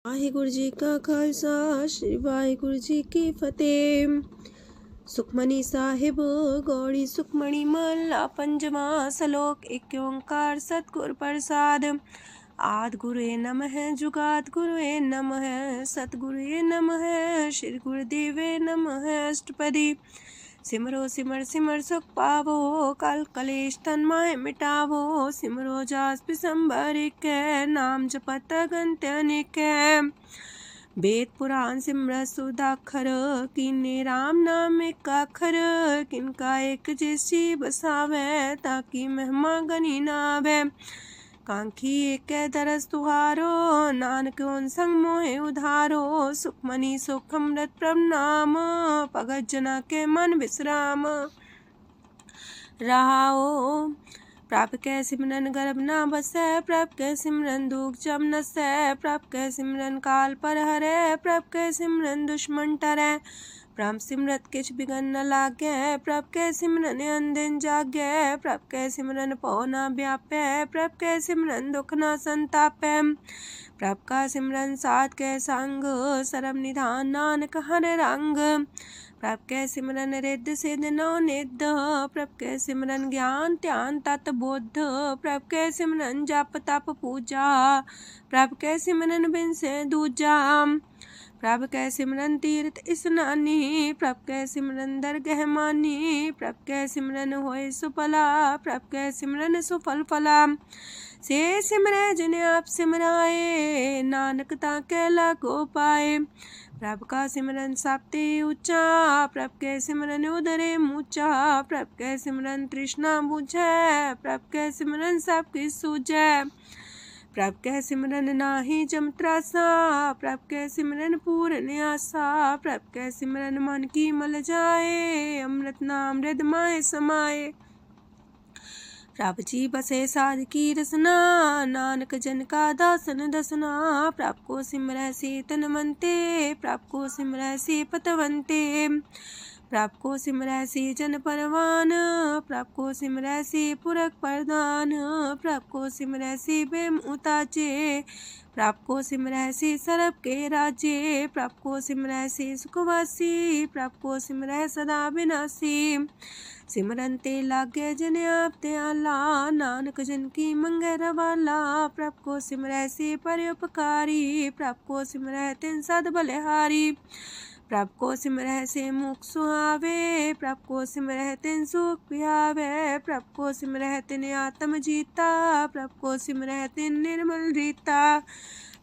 वाहिगुरु जी का खालसा श्री वाहिगुरु जी की फतेह। सुखमनी साहिब गौड़ी सुखमणी महला पंजवा सलोक। एक ओंकार सतगुर प्रसाद। आद गुरुए नमः जुगाद गुरुए नमः सतगुरुए नमः श्री गुरुदेवे नमः। अष्टपदी सिमरो सिमर सिमर सुख पावो कल कलेश तन माहे मिटावो। सिमरो जास पिसंबर एक नाम जपत अगंत अनेक। वेद पुराण सिमरत सुदाखर किन्ने राम नाम एक अखर। किनका एक जैसी बसावे ताकि महिमा गनी नावे। कांखी एक दरस तुहारो नानक उन संग मोहे उधारो। सुखमनी सुख अमृत प्रभ नाम भगत जना के मन विश्राम। रहाओ प्रभ कै सिमरन गर्भ ना बसै। प्रभ कै सिमरन दुख जम नसै। प्रभ कै सिमरन काल पर हरै। प्रभ कै सिमरन दुश्मन टरै। प्रभ सिमरत किछ बिगन न लागै। प्रभ कै सिमरन अनदिन जागै। प्रभ कै सिमरन पौ ना व्यापै। प्रभ कै सिमरन दुख ना संतापै। प्रभ का सिमरन साध कै संग सरम निधान नानक हर रंग। प्रभ कै सिमरन रिद्ध सिद्ध नौ निध। प्रभ कै सिमरन ज्ञान ध्यान तत बुद्ध। प्रभ कै सिमरन जप तप पूजा। प्रभ कै सिमरन बिन से दूजा। प्रभ कै सिमरन तीर्थ स्नानी। प्रभ कै सिमरन दरगह मानी। प्रभ कै सिमरन होए सुफला। प्रभ कै सिमरन सुफल फला। से सिमरै जिन आप सिमराए नानक ताके लागो पाए। प्रभ का सिमरन सबते ऊंचा। प्रभ कै सिमरन उदरे मूचा। प्रभ कै सिमरन तृष्णा बुझै। प्रभ कै सिमरन सब किछ सूझै। प्रभ कै सिमरन नाही जम त्रासा। प्रभ कै सिमरन पूर्ण आसा। प्रभ कै सिमरन मन की मल जाए। अमृत नाम हृद माए समाए। प्रभ जी बसे साध की रसना नानक जन का दासन दसना। प्रभ को सिमरै से तन मनते। प्रभ को सिमरै से पतवंते। प्रभ को सिमरै से जन परवान। प्रभ को सिमरै से पुरख प्रधान। प्रभ को सिमरै से बेम उताचे। प्रभ को सिमरै से सरब के राजे। प्रभ को सिमरै से सुखवासी। प्रभ को सिमरै सदा विनाशी। सिमरन ते लागे जिन आप दयाला नानक जन की मंगै रवाला। प्रभ को सिमरै से परोपकारी। प्रभ को सिमरै तिन सद बलिहारी। प्रभ को सिमरै से मुख सुहावे। प्रभ को सिमरै तिन सुख पिहावे। प्रभ को सिमरै तिन आत्म जीता। प्रभ को सिमरै तिन निर्मल रीता।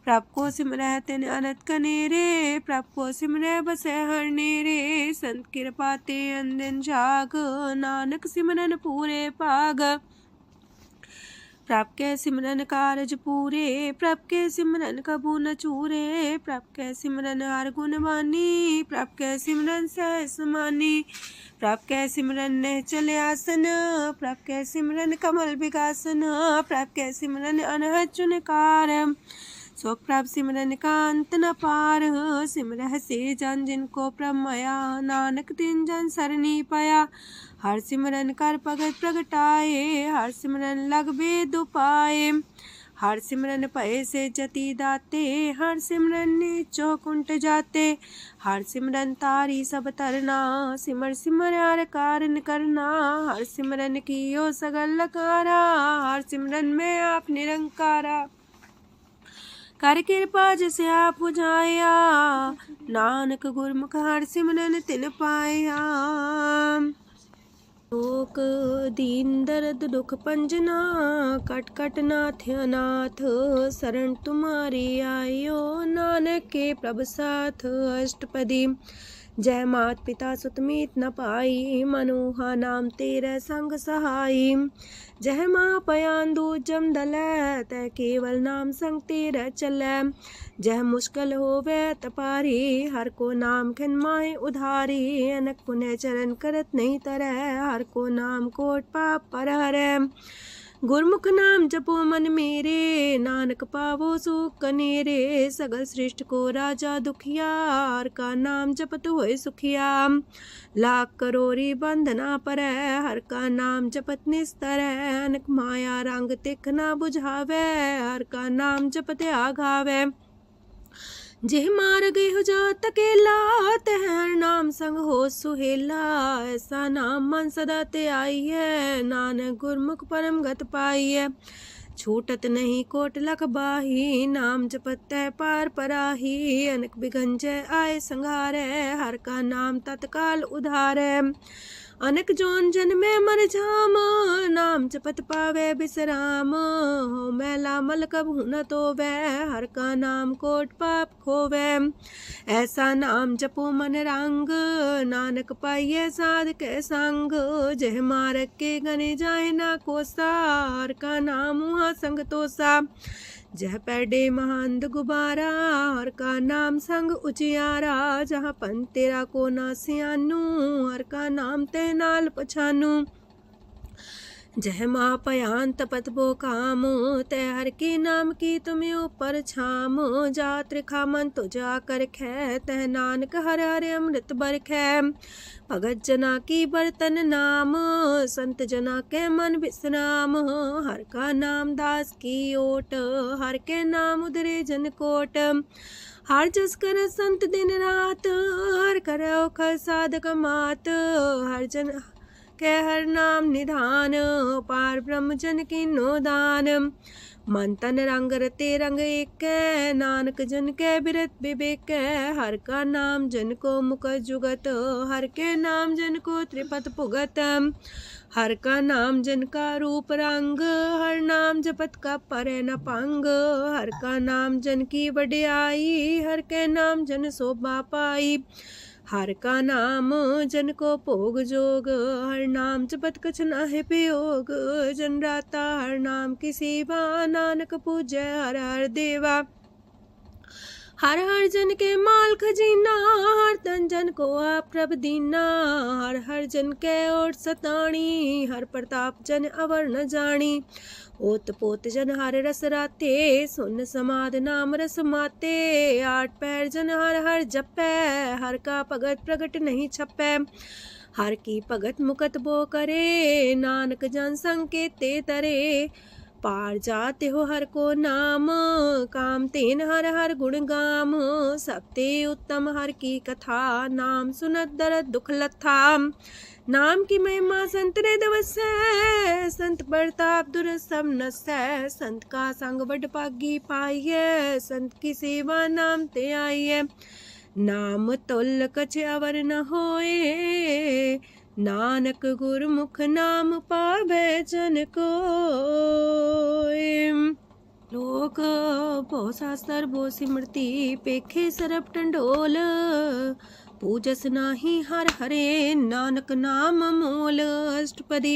प्रभ को सिमरै तिन अनंत कनेरे। प्रभ को सिमरै बसै हर नेरे। संत कृपा ते अनदिन जाग नानक सिमरन पूरे पाग। प्रभ कै सिमरन कारज पूरे। प्रभ कै सिमरन कबू न चूरे। प्रभ कै सिमरन हर गुण बानी। प्रभ कै सिमरन सहस समानी। प्रभ कै सिमरन निश्चल आसन। प्रभ कै सिमरन कमल विगासन। प्रभ कै सिमरन अनहद चुनकार। सो प्रभ सिमरन का अंत न पार। सिमरह से जन जिनको प्रभ माया नानक तिन जन सरनी पाया। हर सिमरन कर भगत प्रगटाए। हर सिमरन लग वेद उपाय। हर सिमरन भय से जति दाते। हर सिमरन नीचो कुंट जाते। हर सिमरन तारी सब तरना। सिमर सिमर हर कारण करना। हर सिमरन कियो सगल लकारा। हर सिमरन में आप निरंकारा। कर कृपा जिसे आप बुझाया। नानक गुरमुख हर सिमरन तिन पाया। लोक दीन दर्द दुख पंजना। कट कट नाथ अनाथ। शरण तुम्हारी आयो नानक के प्रभ साथ। अष्टपदी जय मात पिता सुत मीत न पाई। मनोहा नाम तेरे संग सहाई। जय माँ पयान दूज जम दलै। तै केवल नाम संग तेरे चलै। जह मुश्किल होवे तपारी। हर को नाम खिन माहे उधारी। अनक पुण्य चरण करत नहीं तरह। हर को नाम कोट पाप पर हरै। गुरमुख नाम जपो मन मेरे। नानक पावो सुख कनेरे। सगल सृष्टि को राजा दुखिया। हर का नाम जपत होए सुखिया। लाख करोरी बंधना पर। हर का नाम जपत निस्तर। अनक माया रंग तिख ना बुझावे। हर का नाम जपत आघावे। जेह मार गए हो जात अकेला, तह हर नाम संग हो सुहेला। ऐसा नाम मन सदा ते आई है, नानक गुरमुख परम गत पाई है। छूटत नहीं कोट लख बाही, नाम जपत है पार पराही। अनक बिगंजय आए संघारे, हर का नाम तत्काल उधारे। अनक जोन जन्मे मर जाम, नाम जपत पावे बिसराम। हो मैला मल कबहु न तोवे, हर का नाम कोट पाप खोवे। ऐसा नाम जपो मन रंग, नानक पाइये साध के संग। जह मारक के गने जाए ना कोसा, हर का नाम हुआ संग तोसा। जह पैडे महांद गुबारा, हर का नाम संग उजियारा। जहाँ पन तेरा को ना सियानू, हर का नाम ते नाल पछानू। जह माँ पयान तपत बो काम, तय हर के नाम की तुम्हें ऊपर छाम। जात रिखा मन तो जा कर खे, तह नानक हर हर अमृत बरखै। भगत जना की बर्तन नाम, संत जना के मन विश्राम। हर का नाम दास की ओट, हर के नाम उधरे जन कोट। हर जस कर संत दिन रात, हर करो खर साधक मात। हर जन के हर नाम निधान, पार ब्रह्म जन की नो दान। मन तन रंग रते रंग एक, नानक जन के बिरत विवेक। हर का नाम जन को मुख जुगत, हर के नाम जन को त्रिपत पुगत। हर का नाम जन का रूप रंग, हर नाम जपत का परे न पंग। हर का नाम जन की वड्याई, हर के नाम जन शोभा पाई। हर का नाम जन को भोग जोग, हर नाम जपत कछ नाहि प्रयोग। जन राता हर नाम की सेवा, नानक पूजै हर हर देवा। हर हर जन के माल खजीना, हर तन जन को आप प्रभ दीना। हर हर जन के ओट सताणी, हर प्रताप जन अवर न जानी। ओत पोत जन हर रस राते, सुन समाध नाम रस माते। आठ पैर जन हर हर जपै, हर का भगत प्रगट नहीं छपै। हर की भगत मुकत बो करे, नानक जन संकेते तरे। पार जाते हो हर को नाम, काम तेन हर हर गुण गाम। सबते उत्तम हर की कथा, नाम सुनत दरद दुख लथा। नाम की महिमा संत रे दवसै, संत प्रताप दुर सब नसै। संत का संग बड़ पागी पाइयै, संत की सेवा नाम ते आइयै। नाम तुल कछ अवर न होए, नानक गुरमुख नाम पावै जन कोय। लोक बहु शास्त्र बहु सिमरती, पेखे सरब टंडोल। पूजस नाही हर हरे, नानक नाम मोल। अष्टपदी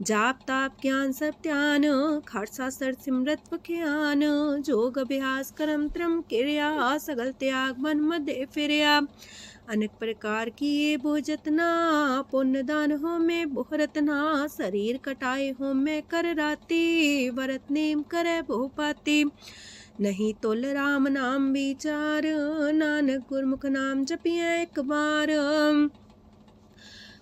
जाप ताप ज्ञान सब ध्यान, खालसा सर सिमरत वख्यान। जोग अभ्यास करम त्रम क्रिया, सगल त्याग मन मध्य फिरया। अनेक प्रकार की ये बहु जतना, पुण्य दान हो में बहु रतना। शरीर कटाए हो में कर राती, वरत नेम करे बहु पाती। नहीं तुल राम नाम विचार, नानक गुरमुख नाम जपिए एक बार।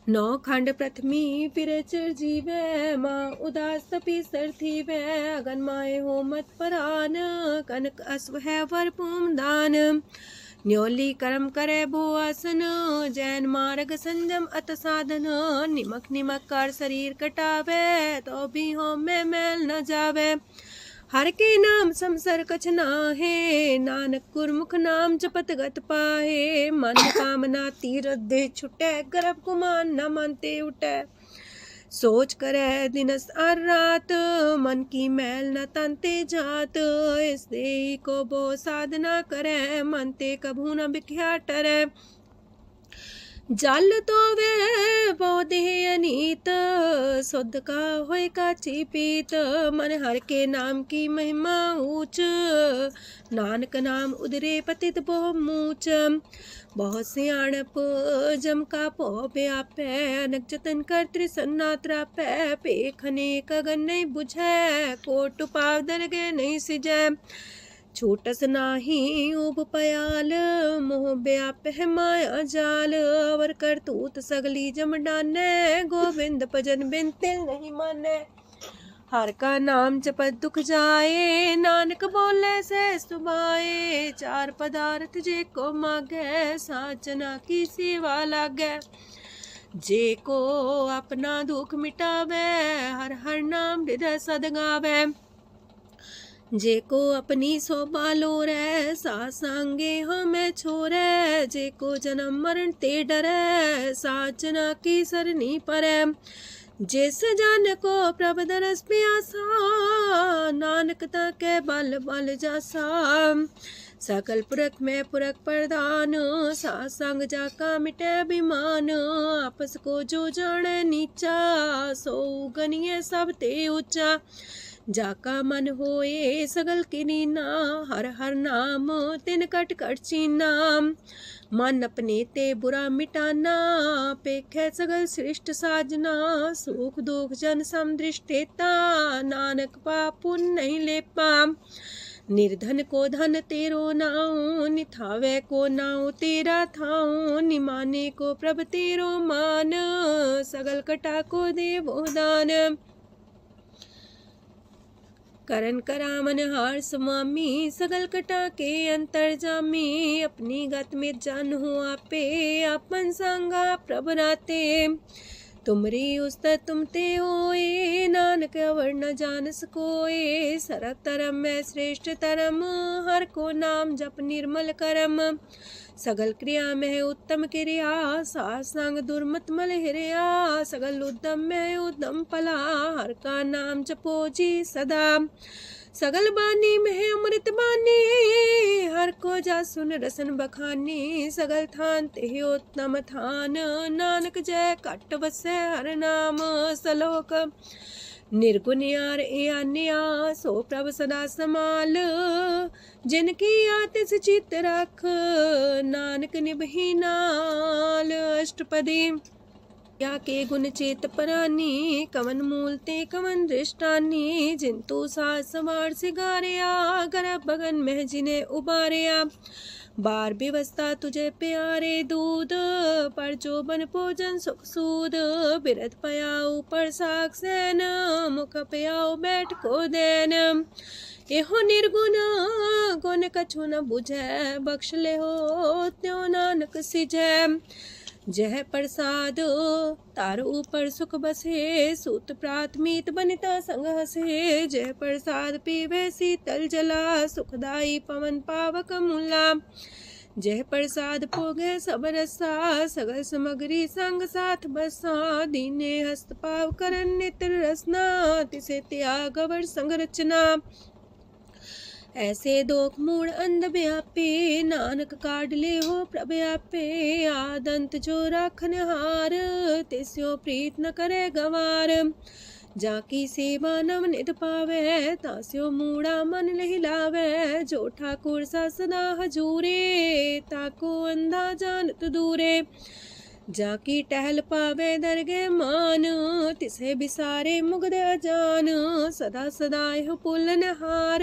नौ खंड प्रथमी फिर चिर जीवै, माँ उदास तपी सर थीवै। अगन माए हो मत परान, कनक अश्व है वर पूम दान। न्योली कर्म करे भो आसन, जैन मार्ग संजम अत साधन। निमक निमक कर शरीर कटावे, तो भी हो में मैल न जावे। हर के नाम समसर कछ नाहे, नानक गुरमुख नाम जपत गत पाहे। मन कामना तीरथ दे छुटै, गर्भ गुमान न मानते उठै। सोच करे दिनस और रात, मन की मैल न तनते जात। इस देही को बो साधना करे, मनते कभू न बिख्या टरै। जल तो वे बहु देह अनीत, शुद्ध का होए काची पीत। मन हर के नाम की महिमा ऊंच, नानक नाम उदरे पतित बहु मूच। बहुत सियाणप जम का पो व्यापै, अनक जतन कर त्रिसन्ना त्रापै। पेख अनेक अगन नहीं बुझै, कोट पाव दरगे नहीं सिजै। छूटस नाही उब पयाल, मोह व्याप है माया जाल। अवर करतूत सगली जम डानै, गोविंद भजन बिन तिल नहीं मानै। हर का नाम जपत दुख जाए, नानक बोले से सुभाए। चार पदार्थ जे को मागे, साजना की सेवा लागे। जे को अपना दुख मिटावे, हर हर नाम हृदय सद गावे। जे को अपनी शोभा लोरे, सासंगे हमें छोरे। जे को जन्म मरण ते डरे, साजना की सरनी परे। जिस जन को प्रभ दरस प्यासा, नानक ताके बल बल जासा। सकल पुरख में पुरख प्रधान, सासंग जाका मिटे अभिमान। आपस को जो जाने नीचा, सो गनिए सब ते ऊंचा। जाका मन होए सगल किरीना, हर हर नाम तिन कट कट चीना। मन अपने ते बुरा मिटाना, पेखे सगल सृष्ट साजना। सुख दुख जन समदृष्टेता, नानक पाप पुण्य नहीं लेपा। निर्धन को धन तेरो नाऊ, निथावे को नाऊ तेरा थाऊ। निमाने को प्रभ तेरो मान, सगल कटा को देवो दान। करन करामन हार स्वामी, सगल कटा के अंतर जामी। अपनी गत में जान हो आपे, आपन संगा प्रभ राते। तुमरी उस्तर तुम ते होए, नानक अवर न जान सकोए। सरब तरम में श्रेष्ठ तरम, हर को नाम जप निर्मल करम। सगल क्रिया में उत्तम क्रिया, सासंग दुर्मत मल हिरिया। सगल उद्यम में उद्यम फला, हर का नाम जपो जी सदा। सगल बानी में अमृत बानी, हर को जा सुन रसन बखानी। सगल थान ते उत्तम थान, नानक जय कट वसै हर नाम सलोक। निर्गुण यार आन्या, सो प्रभ सदा समाल। जिनकी आतिस चित रख, नानक निभही नाल। अष्टपदी या के गुण चेत परानी, कवन मूल ते कवन दृष्टानी। जिंतु सास सवार सिगारिया, गर्भ बगन में जिने उबारिया। बार व्यवस्था तुझे प्यारे दूध, पर जो बन भोजन सुख सूद। बिरत पयाऊ पर साग सैन, मुख पयाऊ बैठ को देन। एहो निर्गुण गुण कछु न बुझै, बख्श ले हो त्यों नानक सिझै। जह प्रसाद तार ऊपर सुख बसे, सूत प्रात मीत बनिता संग हसे। जह प्रसाद पीवे शीतल जला, सुखदाई पवन पावक मूला। जह प्रसाद भोगे सब रसा, सगल समग्री संग साथ बसा। दीने हस्त पाव करन नित्र रसना, तिसे त्याग अवर संग रचना। ऐसे दोख मूड अंध व्यापे, नानक काढ़ ले हो प्रभ आपे। आदंत जो राखन हार, तिस्यो प्रीत न करे गवार। जाकी सेवा नव निध पावे, तास्यो मूड़ा मन लहिलावे। जो ठाकुर सा सदा हजूरे, ताको अंधा जानत दूरे। जाकी टहल पावे दरगे मान, तिसे बिसारे मुगद अजान। सदा सदा हो पुलन हार,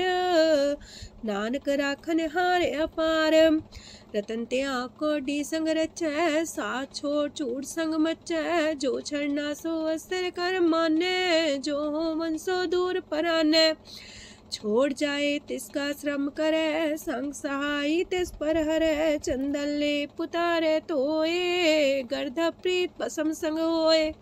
नानक राखन हार अपार। रतन त्याग कोडी संग रचै, साथ छोड़ चूड़ संग मचै। जो छड़ना सो अस्तर कर माने, जो हो मन सो दूर पराने। छोड़ जाए तिसका श्रम करे, संग सहाई तिस पर हरे। चंदन ले पुतारे तोए, गर्ध प्रीत पसम संग होए।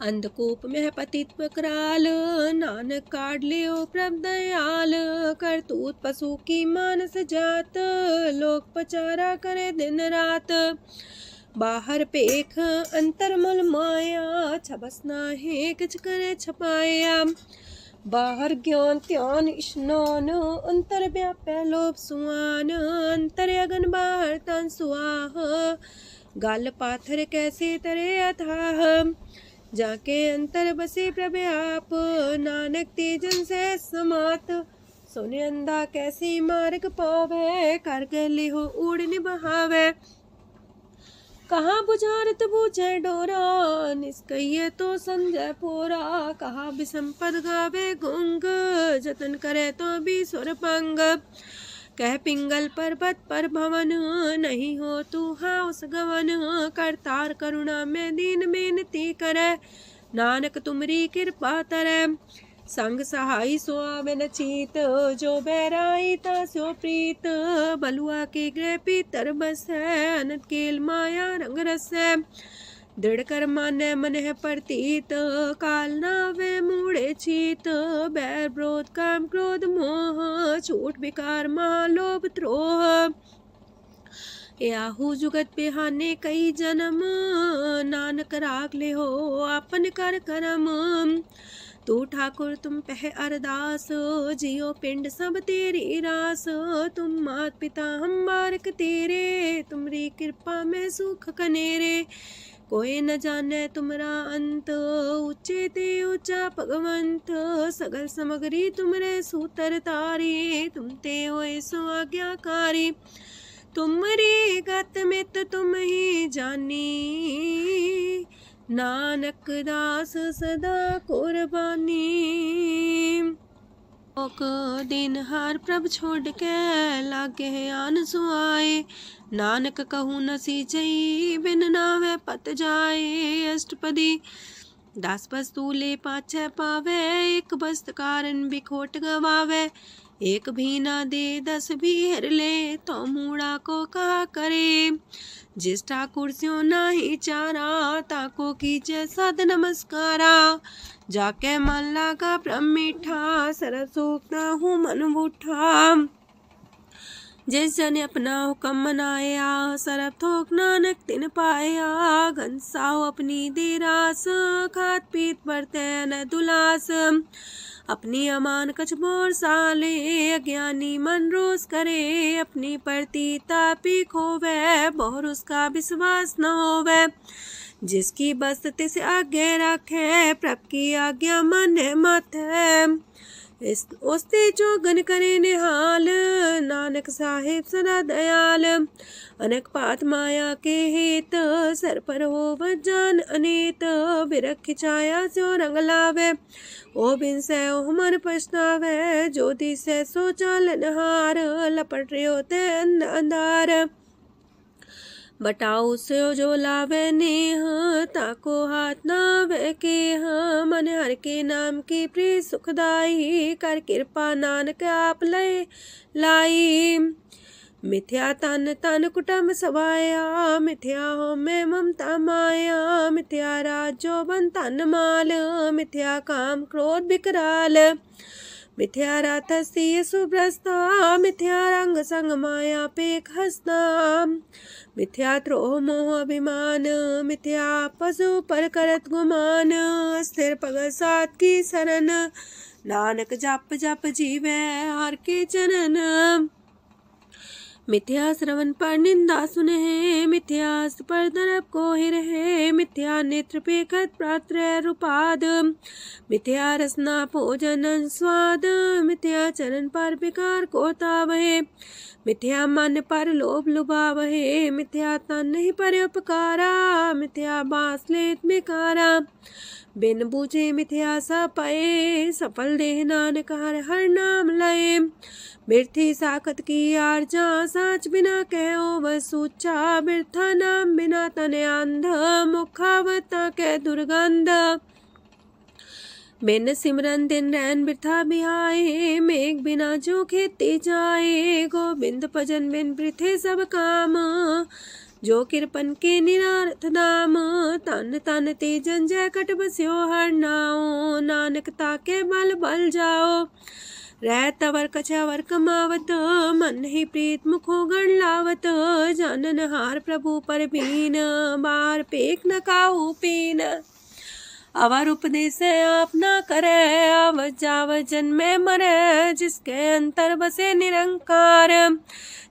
अंधकूप में पतित कराल, नानक काढ़ लियो प्रभ दयाल। करतूत पशु की मानस जात, लोक पचारा करे दिन रात। बाहर पेख अंतर मल माया, छबस नाहे किछ करे छपाया। बाहर ज्ञान त्यान स्नान, अंतर व्यापै लोभ सुआन। अंतर अगन बाहर तन सुआह, गल पाथर कैसे तरे अथाह। जाके अंतर बसे प्रभ आप, नानक तेजन से समात। सोने अंधा कैसे मार्ग पावे, कर गले हो उड़ निबहावे। कहाँ बुझारत बूझे डोरा, निष्कइये तो संजय पोरा। कहा विसंपद गावे गुंग, जतन करे तो भी सुर पंग। कह पिंगल पर्वत पर भवन, नहीं हो तू हाउस गवन। करतार करुणा में दीन बेनती करे, नानक तुमरी कृपा तरੈ। संग सहाई सो आवे न चीत, जो बैराई तास्यो प्रीत। बलुआ के गृह पीतर बसै, अनंत केल माया रंग रसै। दृढ़ कर मानै मन है प्रतीत, काल नावे मूढ़े चीत। बैर विरोध काम क्रोध मोह, छूट विकार महालोभ द्रोह। याहू जुगत बिहाने कई जन्म, नानक राख ले हो आपन कर करम। तू ठाकुर तुम पह अरदास, जियो पिंड सब तेरी रास। तुम मात पिता हम बारक तेरे, तुमरी कृपा में सुख कनेरे। कोई न जाने तुमरा अंत, ऊंचे ते ऊंचा भगवंत। सगल समगरी तुमरे सूतर तारी, तुम ते होए सो आज्ञाकारी। तुमरी गत मित तुम ही जानी, नानक दास सदा कुर्बानी। दिन हार प्रभ छोड़ के, लागे आन सुआए। नानक कहूँ न सींचई, बिन नावे पत जाए। अष्टपदी दास वस्तु ले पाछे पावे, एक बस्त कारण बिखोट गवावे। एक भी ना दे दस भी हर ले, तो मूड़ा को कहा करे। जिस ठाकुर स्यो नाही चारा, ताको कीजे सद नमस्कारा। जाके मन लागा ब्रह्म मीठा, सरल सूख ना हूँ मन बूठा। जिस जन अपना हुक्म मनाया, सरब थोक नानक तिन पाया। घनसाओ अपनी दे रास, खात पीत बरते न दुलास। अपनी अमान कछ मोर साले, अज्ञानी मन रोस करे। अपनी प्रति तापी खोवे, बहुर उसका विश्वास न होवे। जिसकी बस तिस आगे रखे, प्रभ की आज्ञा माने माथे। उसते जो गन करे निहाल, नानक साहिब सदा दयाल। अनेक पात माया के हेत, सर पर हो जान अनेत। बिरख छाया सो रंग लावे, ओ बिन से ओ मन पछतावे। जो दिसे सो चालन हार, लपट रहे होते अंधार। बटाऊ से जो लावे नेह, ताको हाथ नावे के। मन हर के नाम की प्रिय सुखदाई, कर कृपा नानक आप लय लाई। मिथ्या तन तन कुटुम्ब सवाया, मिथ्या हो में ममता माया। मिथ्या राजो बन तन माल, मिथ्या काम क्रोध विकराल। मिथ्या रातसी सुभ्रस्ता, मिथ्या रंग संग माया पेख हस्ता। मिथ्या द्रोह मोह अभिमान, मिथ्या पशु पर करत गुमान। स्थिर पग सात की शरण, नानक जप जप जीवे हर के चरण। मिथ्या श्रवण पर निंदा सुने, मिथ्या पर दरब को ही रहे। मिथ्या नेत्र पेखत प्रात्र रूपाद, मिथ्या रसना भोजन स्वाद। मिथ्या चरण पर विकार को तावहे, मिथ्या मन पर लोभ लुभावहे। मिथ्या तन नहीं पर उपकारा, मिथ्या बास लेत मिकारा। बिन बूझे मिथ्या सा पाए, सफल देह नानक हर हर नाम लय। बिरथी साखत की आरजा, साच बिना कहो वह सूचा। बिरथा नाम बिना तन अंध, मुखावता के दुर्गंध। बिन सिमरन दिन रैन बिरथा बिहाए, मेघ बिना जो खेती जाए। गोबिंद भजन बिन बिरथे सब काम, जो किरपन के निरारथ दाम। तन तन ते जंजय कट बस्यो हर नाओ, नानक ताके बल बल जाओ। रह तवर कछावर कमावत, मन ही प्रीत मुखो गण लावत। जानन हार प्रभु पर बीन, बार पेख न काहू पीन। अवर उपदेश आप न करे, आवत जावत जन्मे मरे। जिसके अंतर बसे निरंकार,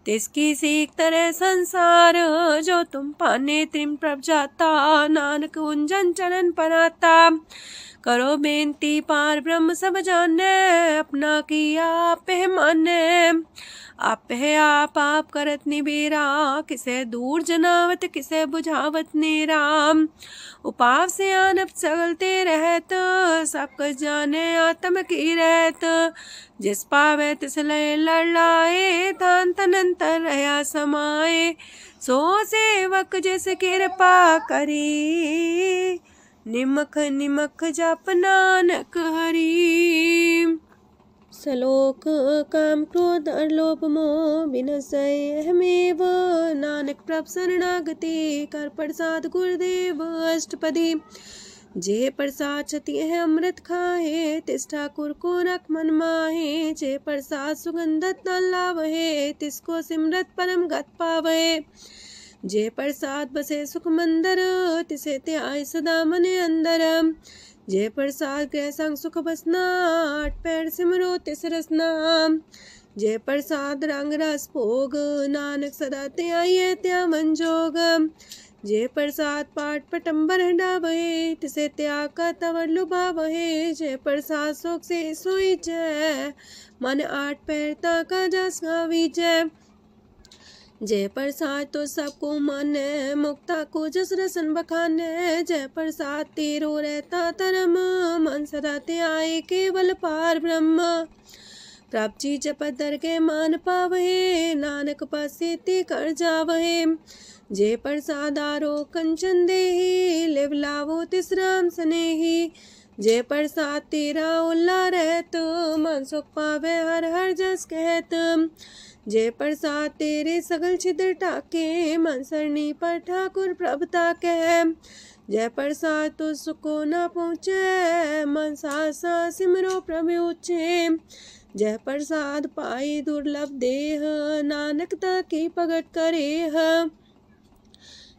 तिसकी सीख तरह संसार। जो तुम पाने त्रिम प्रभ जाता, नानक उंजन चरण पर आता। करो बेनती पार ब्रह्म सब जाने, अपना किया आप है माने। आप है आप करत निबेरा, किसे दूर जनावत किसे बुझावत नेरा। उपाव से आनप चलते रहत, सब कुछ जाने आत्म की रहत। जिस पावे तिस लय लड़ लाए, तान तनंतर रहा समाए। सो सेवक जिस कृपा करी, निमख निमख जप नानक हरि। सलोक काम क्रोध और लोभ मोह बिनसै अहमेव, नानक प्रभ शरणागति कर प्रसाद गुरुदेव अष्टपदी। जे प्रसाद छति है अमृत खाहे, तिस ठाकुर को रख मन माहे। जे प्रसाद सुगंधत न लावहे, तिसको सिमरत परम गत पावहे। जे प्रसाद बसे सुख मंदर, तिसे त्याय सदा मन अंदर। जे प्रसाद गृह संग सुख बसना, आठ पैर सिमरो तिस रसना। जे प्रसाद रंग रस भोग, नानक सदा त्याये त्या मन जोग। जे प्रसाद पाठ पटम्बर डावहे, तिसे त्याग का तवर लुभावहे। जे प्रसाद शोक से सोई जय, मन आठ पैर ताका जस गावी जय। जय प्रसाद तो सबको माने, मुक्ता को जस रसन बखाने। जय प्रसाद तेरो रहता धर्म, मन सदा त्याए केवल पार ब्रह्म। प्रभ जी जपत दरगे मान पावहे, नानक पासे ते कर जावहे। जय प्रसाद आरो कंचन देही, लिव लावो तिस राम स्नेही। जय प्रसाद तेरा उल्ला रहत, मन सुख पावे हर हर जस कहत। जय प्रसाद तेरे सगल छिद्र टाके, मन सरनी पर ठाकुर प्रभ ताके। जय प्रसाद तो सुको न पहुँचे, मन सा सिमरो प्रभु ऊँचे। जय प्रसाद पाई दुर्लभ देह, नानक ताकी प्रगट करेह।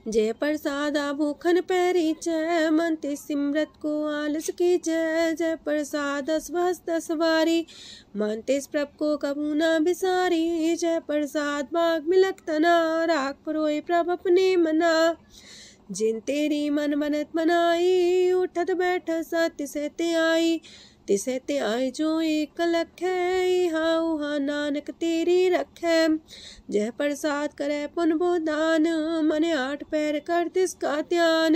जय प्रसाद आभूखन पैरी जय, मन ते सिमरत को आलस की जय। जय प्रसाद अस्वस्थ सवारी, मन तेस प्रभ को कबू न बिसारी। जय प्रसाद बाग मिलक तना, राख परोए प्रभ अपने मना। जिन तेरी मन मनत मनाई, उठत बैठत सत्य से ते आई। तिसे ते आए जो एक लख है, हाँ उहाँ नानक तेरी रखै। जय प्रसाद करे पुन बोदान, मन आठ पैर कर तिसका ध्यान।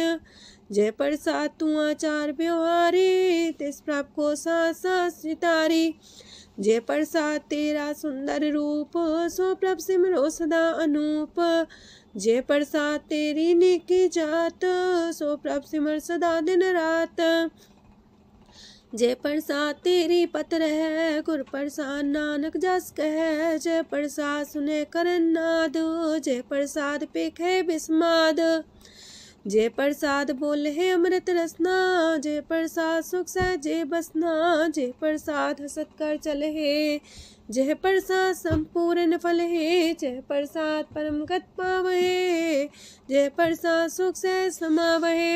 जय प्रसाद तू आचार व्यवहारी, तिस प्रभ को सास सितारी। जय प्रसाद तेरा सुंदर रूप, सो प्रभ सिमरो सदा अनूप। जय प्रसाद तेरी नेकी जात, सो प्रभ सिमर सदा दिन रात। जय प्रसाद तेरी पत्र है, गुर प्रसाद नानक जस कह। जय प्रसाद सुने करन नाद, जय प्रसाद पेखे बिस्माद। जय प्रसाद बोले है अमृत रसना, जय प्रसाद सुख सहजे बसना। जय प्रसाद हसत कर चले है, जय प्रसाद संपूर्ण फल है। जय प्रसाद परम गत पावहे, जय प्रसाद सुख से समावहे।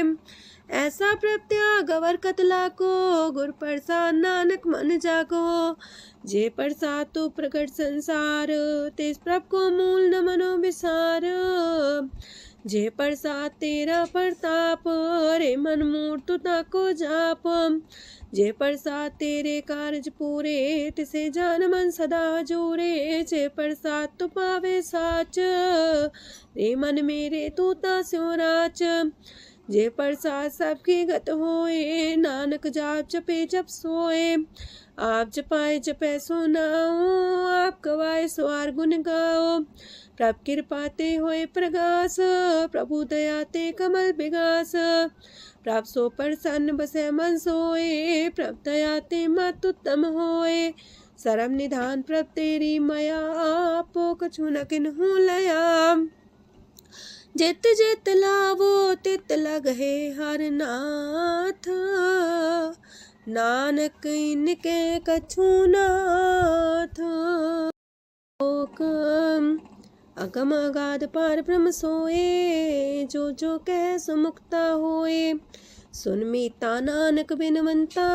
ऐसा प्रत्याग अवर कतला को, गुर प्रसाद नानक मन जागो। जय प्रसाद तो प्रकट संसार, तेज प्रभ को मूल न मनो विसार। जय प्रसाद तेरा प्रताप, रे मन मूर्त ताको जाप। जय प्रसाद तेरे कारज पूरे, तिसे जान मन सदा जोरे। जय प्रसाद तू पावे साच, रे मन मेरे तू ता स्यो राच। जय प्रसाद सबकी गत होए, नानक जाप जपे जप सोए। आप जपाए जपे सो नाओ, आप गवाए सो आर गुण गाओ। प्रभ कृपा ते होए प्रगास, प्रभु दया ते कमल बिगास। प्रभ सो प्रसन्न बसे मन सोए, प्रभ दया ते मत उत्तम होए। सरम निधान प्रभ तेरी मया, आपो कछु न किन्हु लया। जित जित लावो तित लगहे हर नाथ, नानक इनके कछु नाथ। अगम अगाध पार ब्रह्म सोए, जो जो कह सो मुक्ता होए। सुन मीता नानक बिनवंता,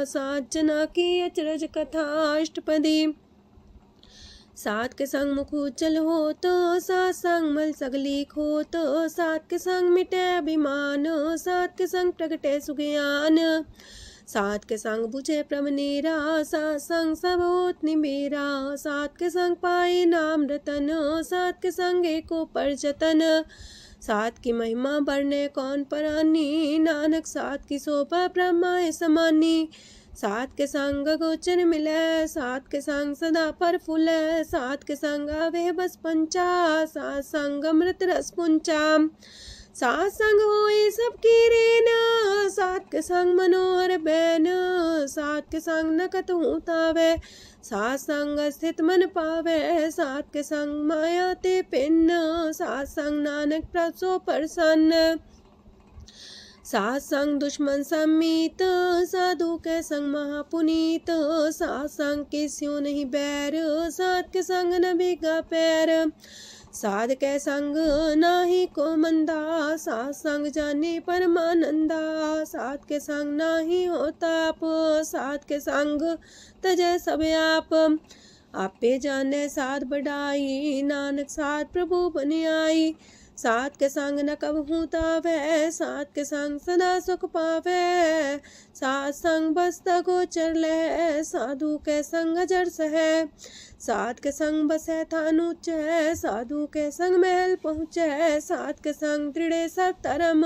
सात जना की अचरज कथा अष्टपदी। सात के संग मुख उज्जल हो तो, सात संग मल सगली खो तो। सात के संग मिटे अभिमान, सात के संग प्रगटे सुज्ञान। सात के संग बुझे प्रमनेरा, सात संग सब होत निमेरा। सात के संग पाए नाम रतन, सात के संग एको पर जतन। सात की महिमा बरने कौन परानी, नानक सात की शोभा ब्रह्मा समानी। सात के संग गोचर मिले, सात के संग सदा पर फूले। सात के संग आवे बस पंचा, सात संग अमृत रस पुंचा। सात संग होए सबकी रेन, सात के संग मनोहर बैन, सात के संग न कतहु तावे, सात संग स्थित मन पावे, सात के संग माया ते पिन्न, सात संग नानक प्रभ सो प्रसन्न, सात संग दुश्मन समीत, साधु के संग महापुनीत, सात संग किस्यों नहीं बैर, सात के संग न भीगा पैर, साध के संग नाही को मंदा, सात संग जाने परमानंदा, सात के संग नाही हो ताप, सात के संग तजय सब आपे जाने साध बढ़ाई, नानक साध प्रभु बन आई, सात के संग न कबहू तावे, सात के संग सदा सुख पावे, सात संग बसता गोचर ले, साधु के संग अजर सहे, सात के संग बसे थान ऊंचे, साधु के संग महल पहुँचे, सात के संग दृढ़ सब धर्म,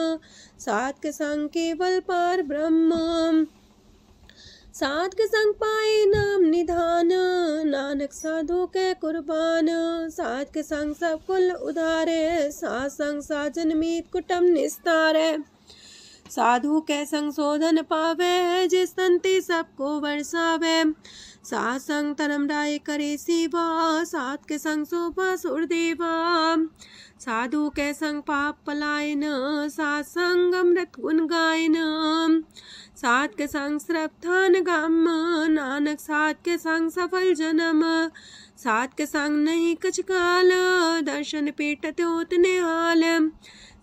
सात के संग केवल पार ब्रह्म, सात के संग पाए नाम निधान, नानक साधु के कुर्बान, सात के संग सब कुल उधारे, सात संग साजन मीत कुटुम निस्तारे, साधु के संग शोधन पावे, जिस संति सबको बरसावे, सात संग धर्म राय करे सेवा, सात के संग शोभा सुरदेवा, साधु के संग पाप पलायन, सात संग अमृत गुण गायन, सात के संग श्रद्धान गम, नानक सात के संग सफल जन्म, सात के संग नहीं कछ काल, दर्शन पीटत होत निहाल,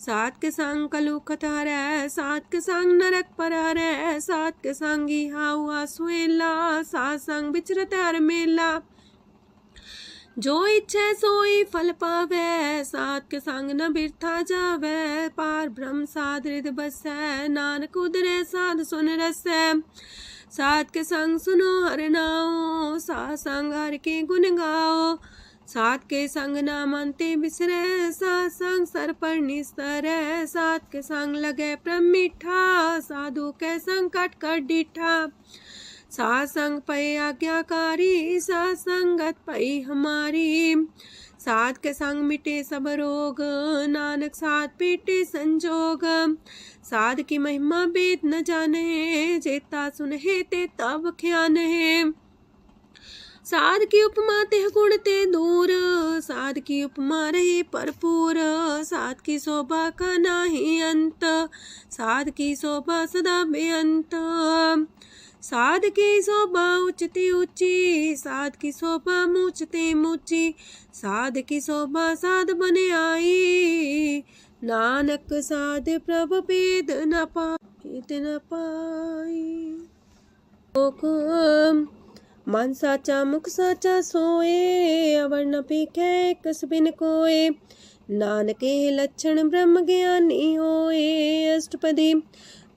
सात के संग कलुखत हरै, सात के संग नरक पर हरै, सात के संग इहा हुआ सुहेला, सात संग विचरत हर मेला, जो इच्छे सोई फल पावे, सात के संग न बिरथा जावे, पार ब्रह्म साध हृदय बसै, नानक उदरे साध सुन रसै, सात के संग सुनो हर नाओ, सात संग हर के गुण गाओ, सात के संग ना मानते बिसरे, सात संग सर पर निस्तरै, सात के संग लगे प्रेम मीठा, साधु के संग कट कर डीठा, सात संग पै आज्ञाकारी, सात संगत पै हमारी, सात के संग मिटे सब रोग, नानक सात पीटे संजोग, साध की महिमा वेद न जाने, जेता सुनहे ते तब ख्यान है, साध की उपमा ते गुण ते दूर, साध की उपमा रही भरपूर, साध की शोभा का नाही अंत, साध की शोभा सदा बेअंत, साध की शोभा उच्चती ऊंची, साध की शोभा मूचते मूची, साध की शोभा साध बने आई, नानक साध प्रभ भेद न पाई, मन साचा मुख साचा सोए, अवर न पीखे कस बिन कोए, नानके लक्षण ब्रह्म ज्ञानी होए, अष्टपदी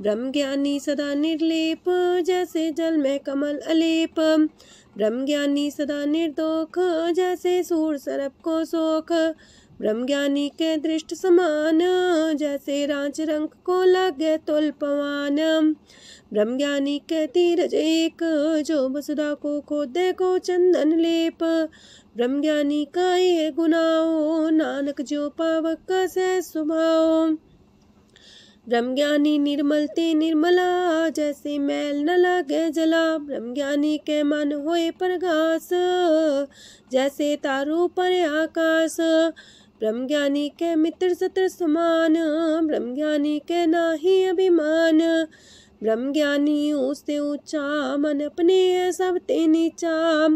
ब्रह्म ज्ञानी सदा निर्लेप, जैसे जल में कमल अलेप, ब्रह्म ज्ञानी सदा निर्दोख, जैसे सूर सर्प को सोख, ब्रह्म ज्ञानी के दृष्ट समान, जैसे रांच रंग को लगे तुल पवान, ब्रह्म ज्ञानी के तीरज एक, जो वसुधा को खोदे को चंदन लेप, ब्रह्म ज्ञानी का ये गुनाओ, नानक जो पावक का सह स्वभाव, ब्रह्म ज्ञानी निर्मल ते निर्मला, जैसे मैल न लागे जला, ब्रह्म ज्ञानी के मन होए प्रगास, जैसे तारों पर आकाश, ब्रह्म ज्ञानी के मित्र सत्र समान, ब्रह्म ज्ञानी के नाही अभिमान, ब्रह्म ज्ञानी ऊंचते ऊंचा, मन अपने है सब ते नीचा,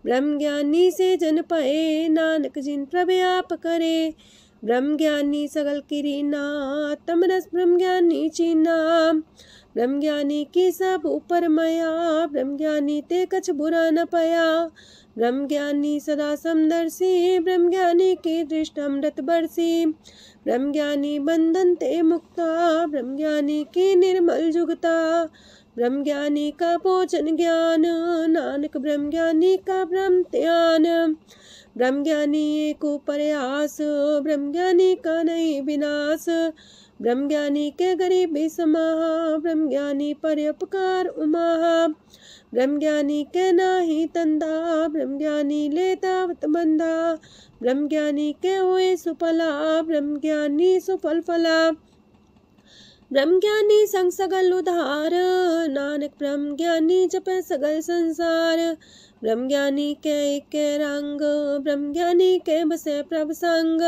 ब्रह्म ज्ञानी से जन पाए, नानक जिन प्रभु आप करे, ब्रह्म ज्ञानी सगल किरीना, तमरस ब्रह्म ज्ञानी चीना, ब्रह्म ज्ञानी की सब ऊपर मया, ब्रह्म ज्ञानी ते कछ बुरा न पया, ब्रह्म ज्ञानी सदा समदर्शी, ब्रह्म ज्ञानी की दृष्ट अमृत बरसी, ब्रह्म ज्ञानी बंधन ते मुक्ता, ब्रह्म ज्ञानी की निर्मल जुगता, ब्रह्म ज्ञानी का भोजन ज्ञान, नानक ब्रह्म ज्ञानी का ब्रह्म ध्यान, ब्रह्म ज्ञानी एक प्रयास, ब्रह्म ज्ञानी का नहीं विनाश, ब्रह्म ज्ञानी के गरीबी समाहा, ब्रह्म ज्ञानी पर उपकार उमाहा, ब्रह्म ज्ञानी के नाही तंदा, ब्रह्म ज्ञानी लेतावत बंधा, ब्रह्म ज्ञानी के हुए सुफला, ब्रह्म ज्ञानी सुफल फला। ब्रह्म ज्ञानी संग सगल उधार, नानक ब्रह्म ज्ञानी जपे सगल संसार। ब्रह्म ज्ञानी के एक रंग, ब्रह्म ज्ञानी के बसे प्रभ संग,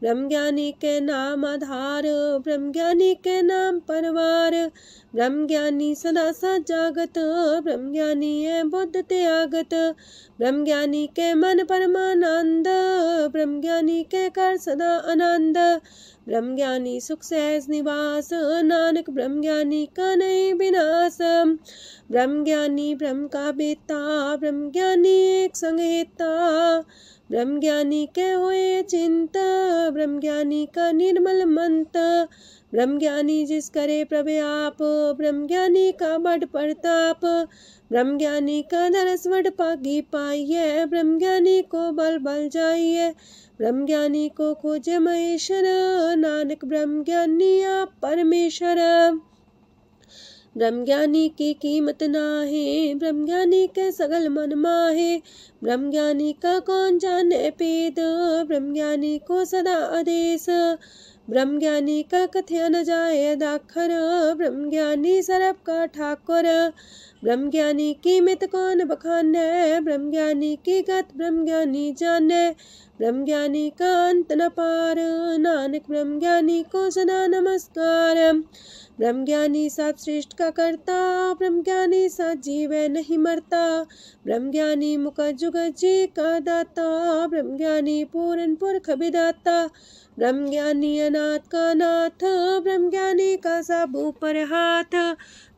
ब्रह्म ज्ञानी के नाम आधार, ब्रह्म ज्ञानी के नाम परवार। ब्रह्म ज्ञानी सदा सजागत, ब्रह्म ज्ञानी है बुद्ध त्यागत, ब्रह्म ज्ञानी के मन परमानंद, ब्रह्म ज्ञानी के कर सदा आनंद। ब्रह्म ज्ञानी सुख सहज निवास, नानक ब्रह्म ज्ञानी का नहीं विनाश। ब्रह्म ज्ञानी ब्रह्म का बेता, ब्रह्म ज्ञानी एक संग हेता, ब्रह्म ज्ञानी के हुए चिंता, ब्रह्म ज्ञानी का निर्मल मंत। ब्रह्म ज्ञानी जिस करे प्रभु ब्रह्म ज्ञानी का बड़ प्रताप, ब्रह्म ज्ञानी का दरस वड पागी पाइये, ब्रह्म ज्ञानी को बल बल जाइए, ब्रह्म ज्ञानी को खोजे महेश्वर, नानक ब्रह्म ज्ञानी आप परमेश्वर। ब्रह्म ज्ञानी की कीमत नाहे, ब्रह्म ज्ञानी के सगल मन माहे, ब्रह्म ज्ञानी का कौन जाने पेद, ब्रह्म ज्ञानी को सदा आदेश, ब्रह्म ज्ञानी का कथ्य न जाए दाखर, ब्रह्म ज्ञानी सरब का ठाकुर। ब्रह्म ज्ञानी की मित कौन बखाने, ब्रह्म ज्ञानी की गत ब्रह्म ज्ञानी जाने, ब्रह्म ज्ञानी का अंत न पार, नानक ब्रह्म ज्ञानी को सदा नमस्कार। ब्रह्म ज्ञानी सब सृष्टि का करता, ब्रह्म ज्ञानी सजीव नहीं मरता, ब्रह्म ज्ञानी मुख जुग जी का दाता, ब्रह्म ज्ञानी पूरन पुरख विदाता, ब्रह्म ज्ञानी अनाथ का नाथ, ब्रह्म ज्ञानी का सब ऊपर हाथ,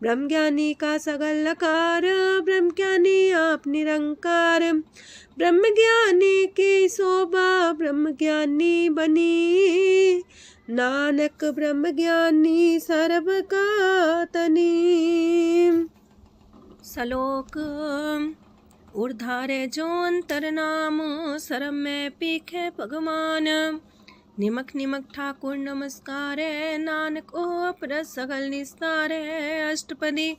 ब्रह्म ज्ञानी का सगल लकार, ब्रह्म ज्ञानी आप निरंकार। ब्रह्म ज्ञानी की शोभा ब्रह्म ज्ञानी बनी, नानक ब्रह्म ज्ञानी सर्व का तनी। श्लोक ऊर्धारे जो अंतर नाम, सरम में पीखे भगवान, निमक निमक ठाकुर नमस्कारे, नानक ओ अपर सगल निस्तारे। अष्टपदी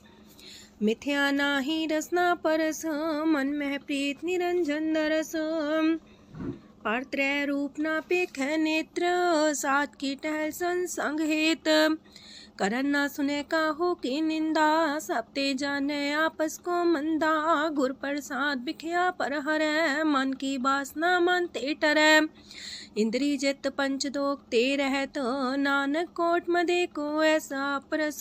मिथ्या नाही रसना परस, मन में प्रीत निरंजन दरस, परत्रय रूप ना पेख नेत्र, सात की टहल संसंग हेत, करन ना सुने काहू की निंदा, सब ते जाने आपस को मंदा, गुर प्रसाद बिखया पर हरै, मन की बासना मानते टरै, इंद्री जित पंच दोख ते रहत, नानक कोट मदे को ऐसा परस,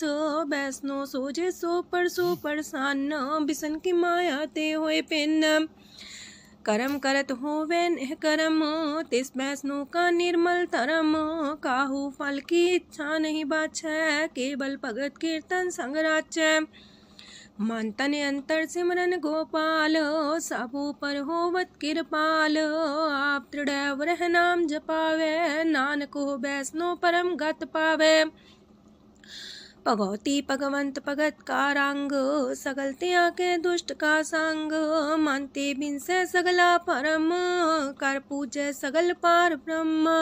बैसनो सोजे सो परसो परसान, बिसन की माया ते होए पिन, करम करत होवे नेह करम, तिस बैसनो का निर्मल तरम, काहू फल की इच्छा नहीं बाछै, केवल भगत कीर्तन संग राचै, मन तन अंतर सिमरन गोपाल, सबू पर होवत कृपाल, आप दृढ़ वरह नाम जपावे, नानक हो बैसनो परम गत पावे, भगवती भगवंत भगत का रंग, सगल त्याग के दुष्ट का संग, मानते बिन से सगला परम, कर पूजे सगल पार ब्रह्म,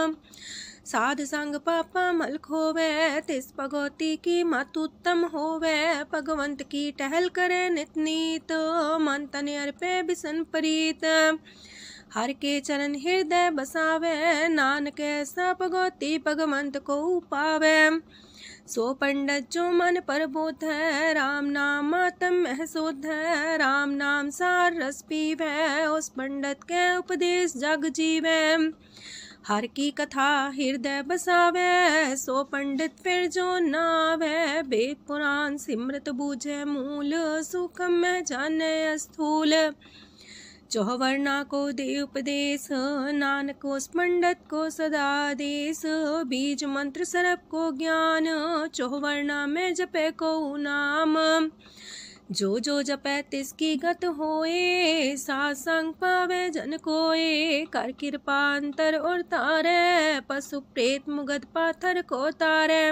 साध संग पापा मल खोवे, तिस भगवती की मत उत्तम होवे, भगवंत की टहल करे नित नीत, मन तन अर्पे बिसन प्रीत, हर के चरण हृदय बसावे, नानक ऐसा भगवती भगवंत को पावे, सो पंडित जो मन पर बोध है, राम नाम आत्म में शोध है, राम नाम सार रस पीवे, उस पंडित के उपदेश जग जीवे, हर की कथा हृदय बसावे, सो पंडित फिर जो नावे, वेद पुराण सिमरत बूझे मूल, सुखम में जाने स्थूल, चौवर्णा को दे उपदेश, नानक उस पंडित को सदा देश, बीज मंत्र सरप को ज्ञान, चौवर्णा में जपे को नाम, जो जो जपे तिसकी गत होए, सात संग पावे जन कोए, कर कृपा अंतर और तारे, पशु प्रेत मुगद पाथर को तारे,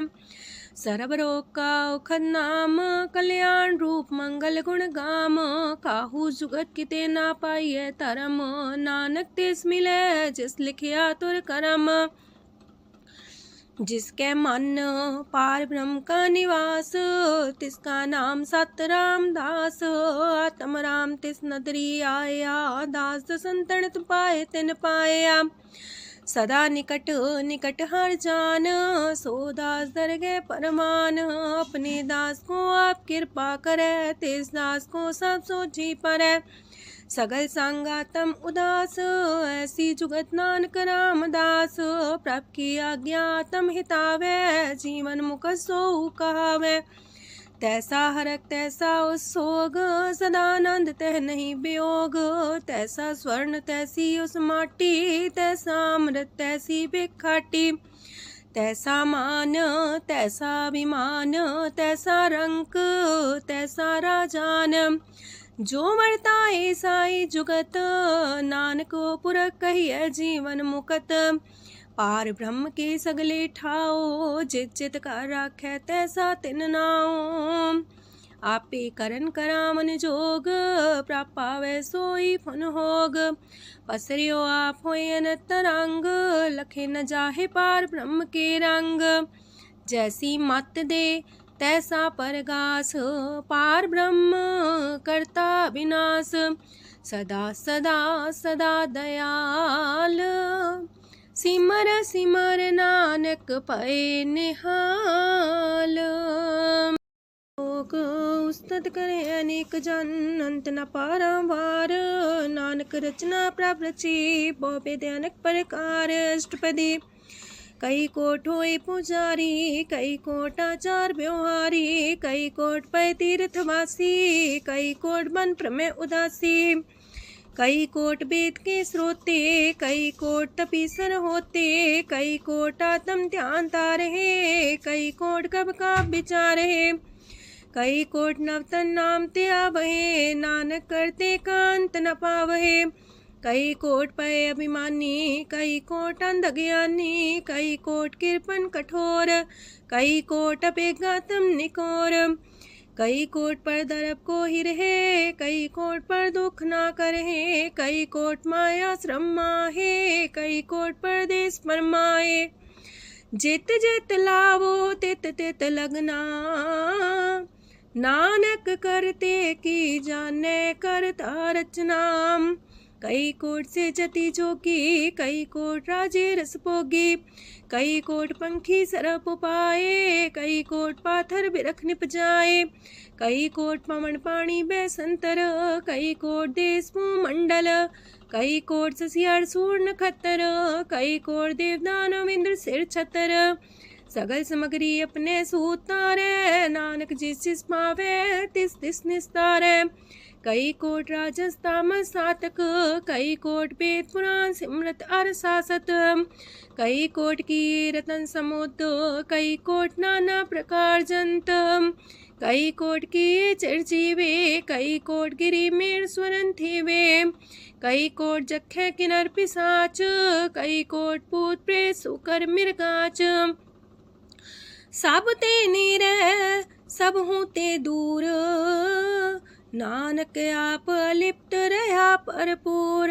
सरब रोग का औखद नाम, कल्याण रूप मंगल गुण गाम, काहू जुगत किते ना पाइये तरम, नानक तिस मिले जिस लिखिया तुर करम, जिसके मन पार ब्रह्म का निवास, तिसका नाम सत रामदास। आत्म राम तिस नदरी आया, दास संतन पाए तिन पाया। सदा निकट निकट हर जान, सो दास दरगे परमान। अपने दास को आप कृपा करे, तिस दास को सब सोची परे। सगल संगातम उदास, ऐसी जुगत नानक रामदास। प्रभ की आज्ञा तम हितावे, जीवन मुख सो कहावे। तैसा हरक तैसा उत्सोग, सदानंद तह नहीं वियोग। तैसा स्वर्ण तैसी उस माटी, तैसा अमृत तैसी भिखाटी। तैसा मान तैसा अभिमान, तैसा रंक तैसा राजान। जो वर्ताए साई जुगत, नानक पुरख कहिए जीवन मुकत। पार ब्रह्म के सगले ठाओ, जित जित कर राखै तैसा तिन नाओ। आपे करन करामन जोग, प्रापावे सोई फन होग। पसरियो आप होए अनंत रंग, लखे न जाहे पार ब्रह्म के रंग। जैसी मत दे तैसा परगास, पार ब्रह्म करता विनाश। सदा सदा सदा दयाल, सिमर सिमर नानक पए निहाल। लोक उस्तत करे अनेक जन, अंत न पारावार। नानक रचना प्रभ रची, बहु अनेक प्रकार। अष्टपदी कई कोट होए पुजारी, कई कोट आचार व्यवहारी। कई कोट पै तीर्थवासी, कई कोट बन प्रमेय उदासी। कई कोट वेद के स्रोते, कई कोट तपीसर होते। कई कोट आत्म ध्यान तारहे, कई कोट कब का विचार है। कई कोट नवतन नाम ते आवहे, नानक करते कांत न पावहे। कई कोट पय अभिमानी, कई कोट अंधज्ञानी। कई कोट कृपन कठोर, कई कोट अपेगातम निकोर। कई कोट पर दरब को ही रहे, कई कोट पर दुख ना करहे। कई कोट माया श्रम माहे, कई कोट परदेश फरमाए। जित जित लावो तित तित लगना, नानक करते की जाने करता रचना। कई कोट से जति जोगी, कई कोट राजे रस भोगी। कई कोट पंखी सरप पाए, कई कोट पाथर बिरख निप जाए। कई कोट पवन पानी बैसंतर, कई कोट देश मंडल। कई कोट ससियार सूर नखत्तर, कई कोट देवदानव इंद्र सिर छतर। सगल समग्री अपने सूतारे, नानक जिस जिस पावे तिस तिस निस्तारे। कई कोट राजस तामस सातक, कई कोट वेद पुराण सिमरत अर सासत। कई कोट की रतन समुद्र, कई कोट नाना प्रकार जंत। कई कोट की चिरजीवे, कई कोट गिरी मेर स्वरन थीवे। कई कोट जखे किनर पिसाच, कई कोट पूत प्रेत सुकर मिर्गाच। सब ते नीरे सब हूँ ते दूर, नानक आप लिप्त रहा भरपूर।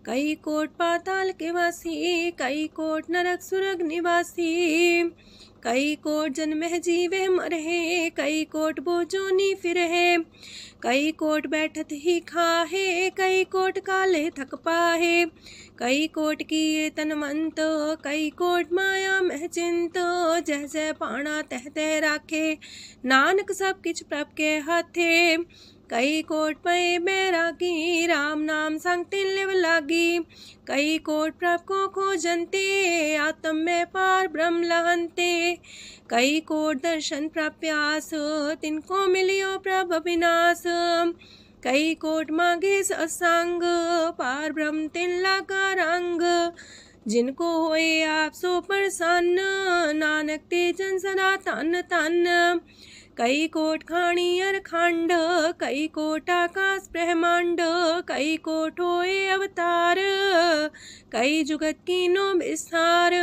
कई कोट पाताल के वासी, कई कोट नरक सुरग निवासी। कई कोट जन्मह जीवे मरहे, कई कोट बोझोनी फिरहे। कई कोट बैठत ही खाहे, कई कोट काले थक पाहे। कई कोट किए तनवंत, कई कोट माया मह चिंत। जह जह पाणा तह तह राखे, नानक सब किछ प्रभ के हाथे। कई कोट पए बैरागी, राम नाम संग तिन लिव लागी। कई कोट प्रभ को खोजंते, आत्म में पार ब्रह्म लहंते। कई कोट दर्शन प्रप्यास, तिनको मिलियो प्रभ अविनाश। कई कोट मांगे सत्संग, पार ब्रह्म तिन लागा रंग। जिनको होए आप सो प्रसन्न, नानक ते जन सदा तन तन। कई कोट खाणी अर खंड, कई कोट आकाश ब्रह्मांड। कई कोट होए अवतार, कई जुगत कीनो विस्तार।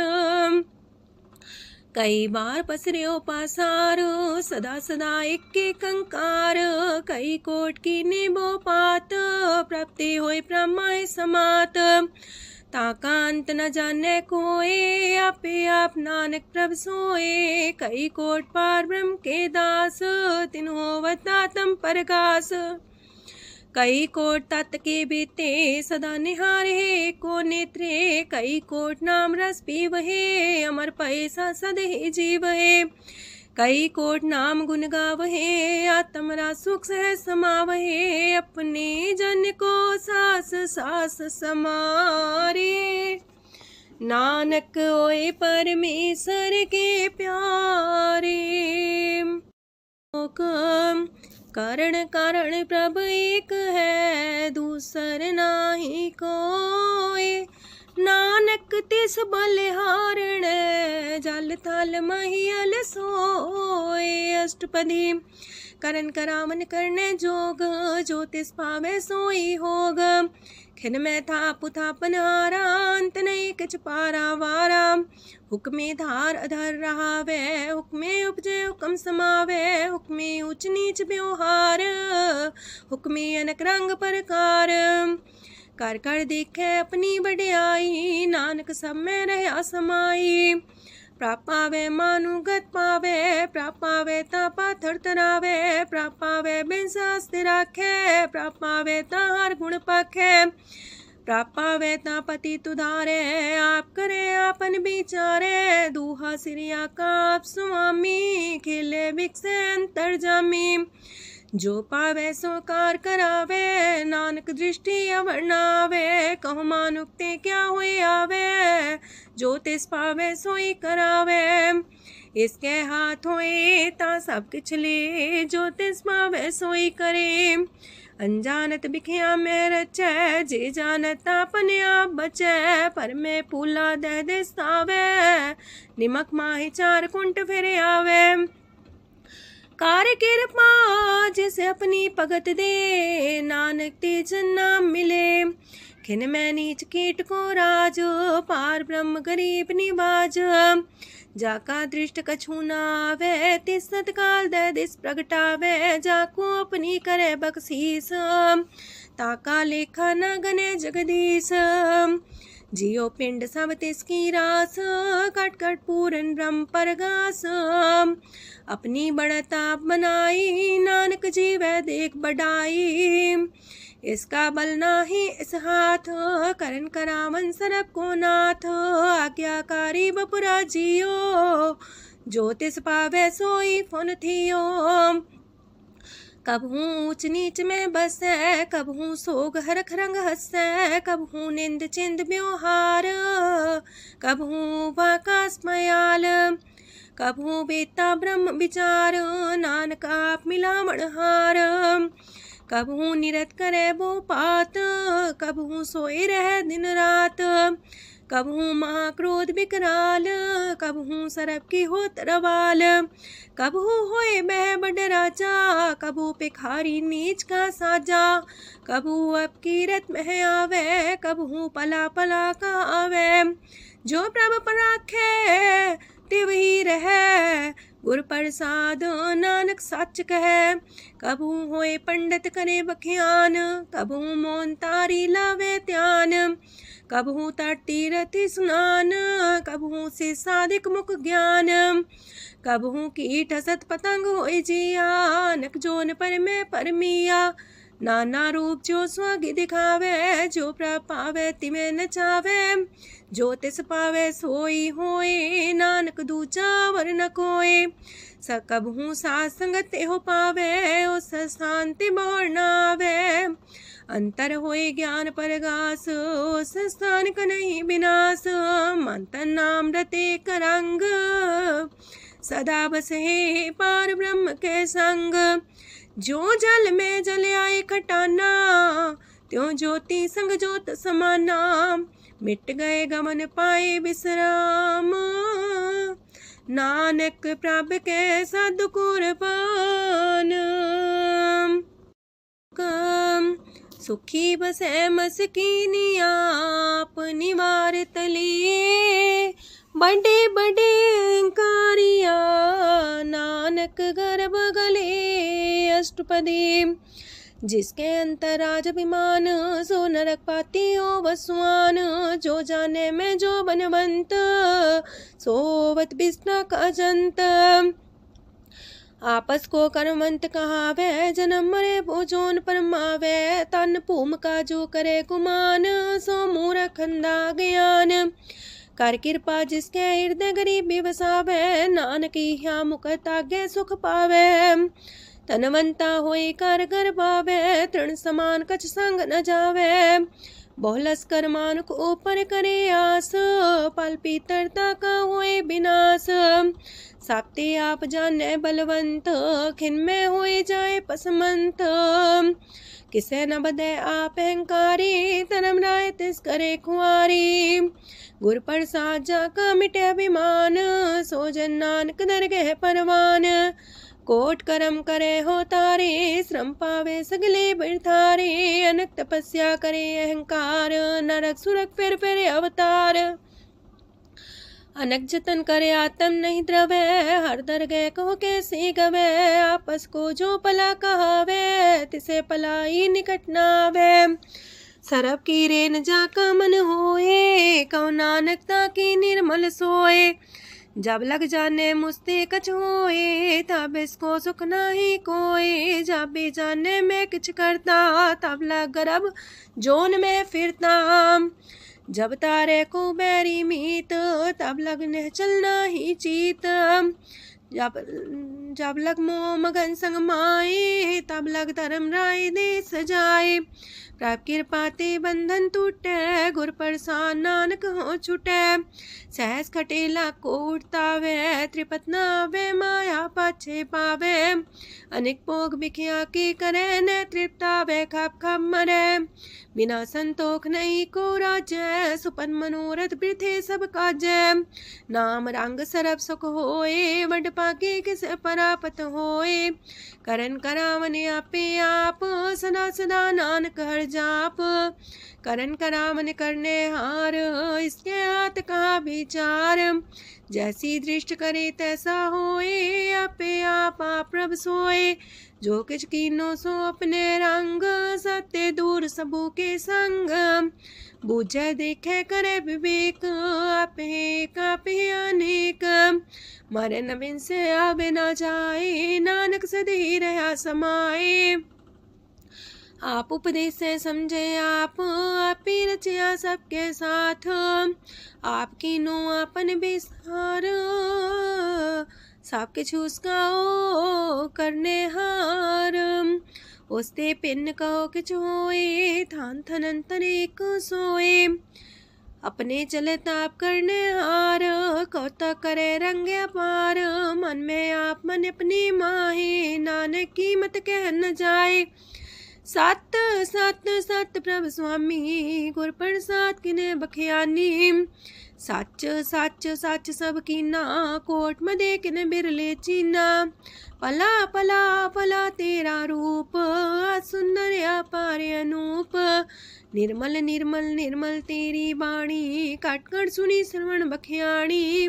कई बार पसर्यो पासार, सदा सदा एक कंकार। कई कोट की निबो पात, प्राप्ति होए प्रमाय समात। ताका अंत न जाने कोय, आपे आप नानक प्रभ सोए। कई कोट पार ब्रह्म के दास, तिन्हों वतातम परगास। कई कोट तत् के बीते, सदा निहारे को नेत्रे। कई कोट नाम रस पीवहे, अमर पैसा सदहि जीवहे। कई कोट नाम गुण गावहे, आत्मरा सुख सह समावहे। अपने जन को सास सास समारे, नानक होए परमेश्वर के प्यारे। कारण कारण प्रभ एक है, दूसर नाही कोय। नानक तिस बलिहारण, जल थल महियल सोए। अष्टपदी। करन करावन करने जोग, जो तिस पावे सोई होग। खिन में थाप थापन हारा, अंत नहीं किछ पारा वारा। हुक्मे धार अधर रहावे, हुक्मे उपजे हुक्म समावे। हुक्मे ऊंच नीच व्यवहार, हुक्मे अनक रंग प्रकार। कर कर देखे अपनी बड़ाई, नानक सब में रहा समाई। प्राप पावे मानु गत पावे, प्राप पावे ता पाथर तरावे। प्राप पावे बिन शास्त्र राखे, प्राप पावे ता हर गुण पाखे। प्राप पावे ता पति तुधारे, आप करे आपन विचारे। दूहा सिरिया का आप स्वामी, खिले बिकसे अंतर जामी। जो पावे सो कार करावे, नानक दृष्टि अवर्णावे। कहु मानुक्ते क्या हुए आवे, जो तिस पावे सोई करावे। इसके हाथ होए ता सब किछ ले, जो तिस पावे सोई करे। अनजानत बिखिया में रचै, जे जानत अपने आप बचै। पर में पूला दह दिस्तावे, निमक माही चार कुंट फिर आवे। कार कृपा जिसे अपनी भगत दे, नानक तेज नाम मिले। खिन में नीच कीट को राज, पार ब्रह्म गरीब निवाज। जाका दृष्ट कछु न आवे, तिस सतकाल दे दिस प्रगटावे। जाको अपनी करे बख्शीस, ताका लेखा न गने जगदीश। जियो पिंड सब तिसकी रास, कट कट पूरन ब्रह्म परगास। अपनी बढ़ता बनाई, नानक जीवै देख बढ़ाई। इसका बल नाही इस हाथ, करन करावन सरब को नाथ। आज्ञाकारी बपुरा जियो, जो तिस पावे सोई फुन थियो। कबहू ऊंच नीच में बसै, कबहू सोग हरख रंग हसै। कबहू निंद चिंद व्यवहार, कबहू वाकास मयाल। कबहू बेता ब्रह्म विचार, नानक आप मिलावण हार। कबहू निरत करे वो पात, कबहू सोए रह दिन रात। कबहू महाक्रोध विकराल, कबहू सरब की हो तरवाल। कबहू होए बह बड़ राजा, कबहू भिखारी नीच का साजा। कबहू अब कीरत में आवे, कबहू पला पला का आवे। जो प्रभ पर राखे तिव ही रहे, गुर प्रसाद नानक सच कहे। कबहू होए पंडित करे बख्यान, कबहू मौन तारी लावे ध्यान। कबहू तट तीरथ स्नान, कबहू से साधिक मुख ज्ञान। कबहू कीट असत पतंग होए जिया, नक जोन पर में परमिया। नाना रूप जो स्वग दिखावे, जो प्रभ पावे तिमें नचावे। जो तिस पावे सोई होए, नानक दूजा वर न कोय। सकबहू साथ संगत हो पावे, उस शांति बोर नावे। अंतर होए ज्ञान परगास, उस स्थान का नहीं विनाश। मंतन नाम रते करंग, सदा बसे पार ब्रह्म के संग। जो जल में जल आए खटाना, त्यों ज्योति संग ज्योत समाना। मिट गए गमन पाए विश्राम, नानक प्रभ के सद कुर्बान। सुखी बसे मस्कीनी आप निवार तलिए। बड़े बड़े कारिया नानक गर्भ गले। अष्टपदी। जिसके अंतराज अभिमान, सो नरक पाती हो वसुआन। जो जाने में जो बनवंत, सोवत बिस्ना का जंत। आपस को कर्मवंत कहावे, जन्म मरे भोजोन परमावे। तन भूम का जो करे गुमान, सो मूर्ख अंधा ज्ञान। कर कृपा जिसके हृदय गरीबी बसावे, नानकी ह्या मुख तागे सुख पावे। तनवंता होई कर घर पावे, तृण समान कछ संग न जावे। बहुलस कर मानुक ऊपर करे आस, पल पीतरता का होए विनाश। साप्ते आप जाने बलवंत, खिन में होए जाए पसमंत। किसे न बदे आप अहंकारी, धर्म राय तिस करे खुआरी। गुर प्रसाद जाका मिटे अभिमान, सो जन नानक दरगह परवान। कोट करम करे हो तारे, श्रम पावे सगले बिरथारे। अनक तपस्या करे अहंकार, नरक सुरक फिर अवतार। अनक जतन करे आत्म नहीं द्रवे, हर दरगह कहो कैसे गवे। आपस को जो पला कहावे, तिसे पलाई निकट नावे। सरब की रेन जाका मन होए, कहो नानकता की निर्मल सोए। जब लग जाने मुस्ते कछ होए, तब इसको सुख नाही कोई। जब भी जाने में किछ करता, तब लग गर्भ जोन में फिरता। जब तारे को बैरी मीत, तब लगने चलना ही चीत। जब लग मोह मगन संग माए, तब लग धर्म राय दे सजाए। प्रभ कृपा ते बंधन टूटे, गुर प्रसाद नानक हो छूटे। सहस खटेला को उठतावे, त्रिपत नावे माया पाछे पावे। अनेक भोग बिखिया की करे, न तृप्तावे खप खप मरे। बिना संतोख नहीं को राजै, सुपन मनोरथ वृथे सब काजै। नाम रंग सरब सुख होए, वड पाके किस परापत होए। करन करावन आपे आप, सदा सदा नानक हर जाप। करन करावन करने हार, इसके हाथ का विचार। जैसी दृष्ट करे तैसा होए, आपे आप प्रभ सोए। जो किछ कीनो सो अपने रंग, सत्य दूर सबू के संग। बूझे देखे करे विवेक, आपे अनेक। मरे न बिन से आवे ना जाए, नानक सदी रहा समाए। आप उपदेश से समझे आप ही रचिया सबके साथ। आपकी नो आपन बेसार, सबके छूस गाओ करने हार। उसते पिन कहो किछ होए, थान थनन तनेक सोए। अपने चले ताप करने हार, कौतक करे रंग अपार। मन में आप मन अपनी माहे, नानक की मत कह न जाए। सत सत सत प्रभ स्वामी, गुर प्रसाद किने बखियानी। सच सच सच सब कीना, कोट मदे किने बिरले चीना। पला पला पला तेरा रूप, सुंदर अपार अनूप। निर्मल निर्मल निर्मल तेरी बाणी, काट कर सुनी श्रवण बखियाणी।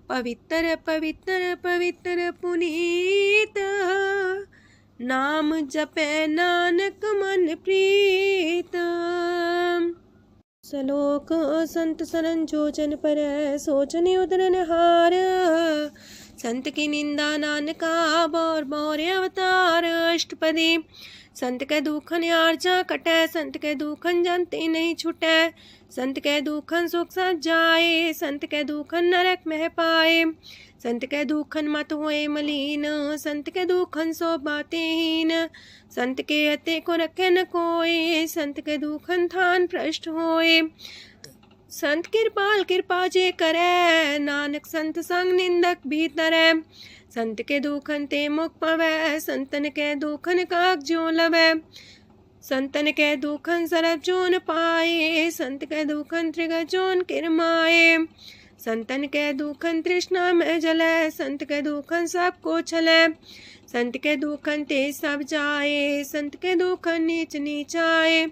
पवित्र पवित्र पवित्र पुनीत, नाम जपे नानक मन प्रीत। सलोक संत सरन जोजन पर, सोचने उदरन हार। संत की निंदा नानका, बौर बौर अवतार। अष्टपदी संत के दुखन आर्जा कटै, संत के दुखन जानते नहीं छुटै। संत के दुखन सुख सज जाए, संत के दुखन नरक में पाए। संत के दुखन मत होए मलीन, संत के दुखन सो बातें हीन। संत के अते को रखे न कोई, संत के दुखन थान भ्रष्ट होए। संत कृपाल कृपा जे करे, नानक संत संग निंदक भीतरै। संत के दुखन ते मुख पवै, संतन के दुखन काक जो लवै। संतन के दुखन सरब जोन पाए, संत के दुखन त्रिगत जोन किरमाए। संतन के दुखन तृष्णा में जले, संत के दुखन सबको छले। संत के दुखन ते सब जाए, संत के दुखन नीच नीचाए।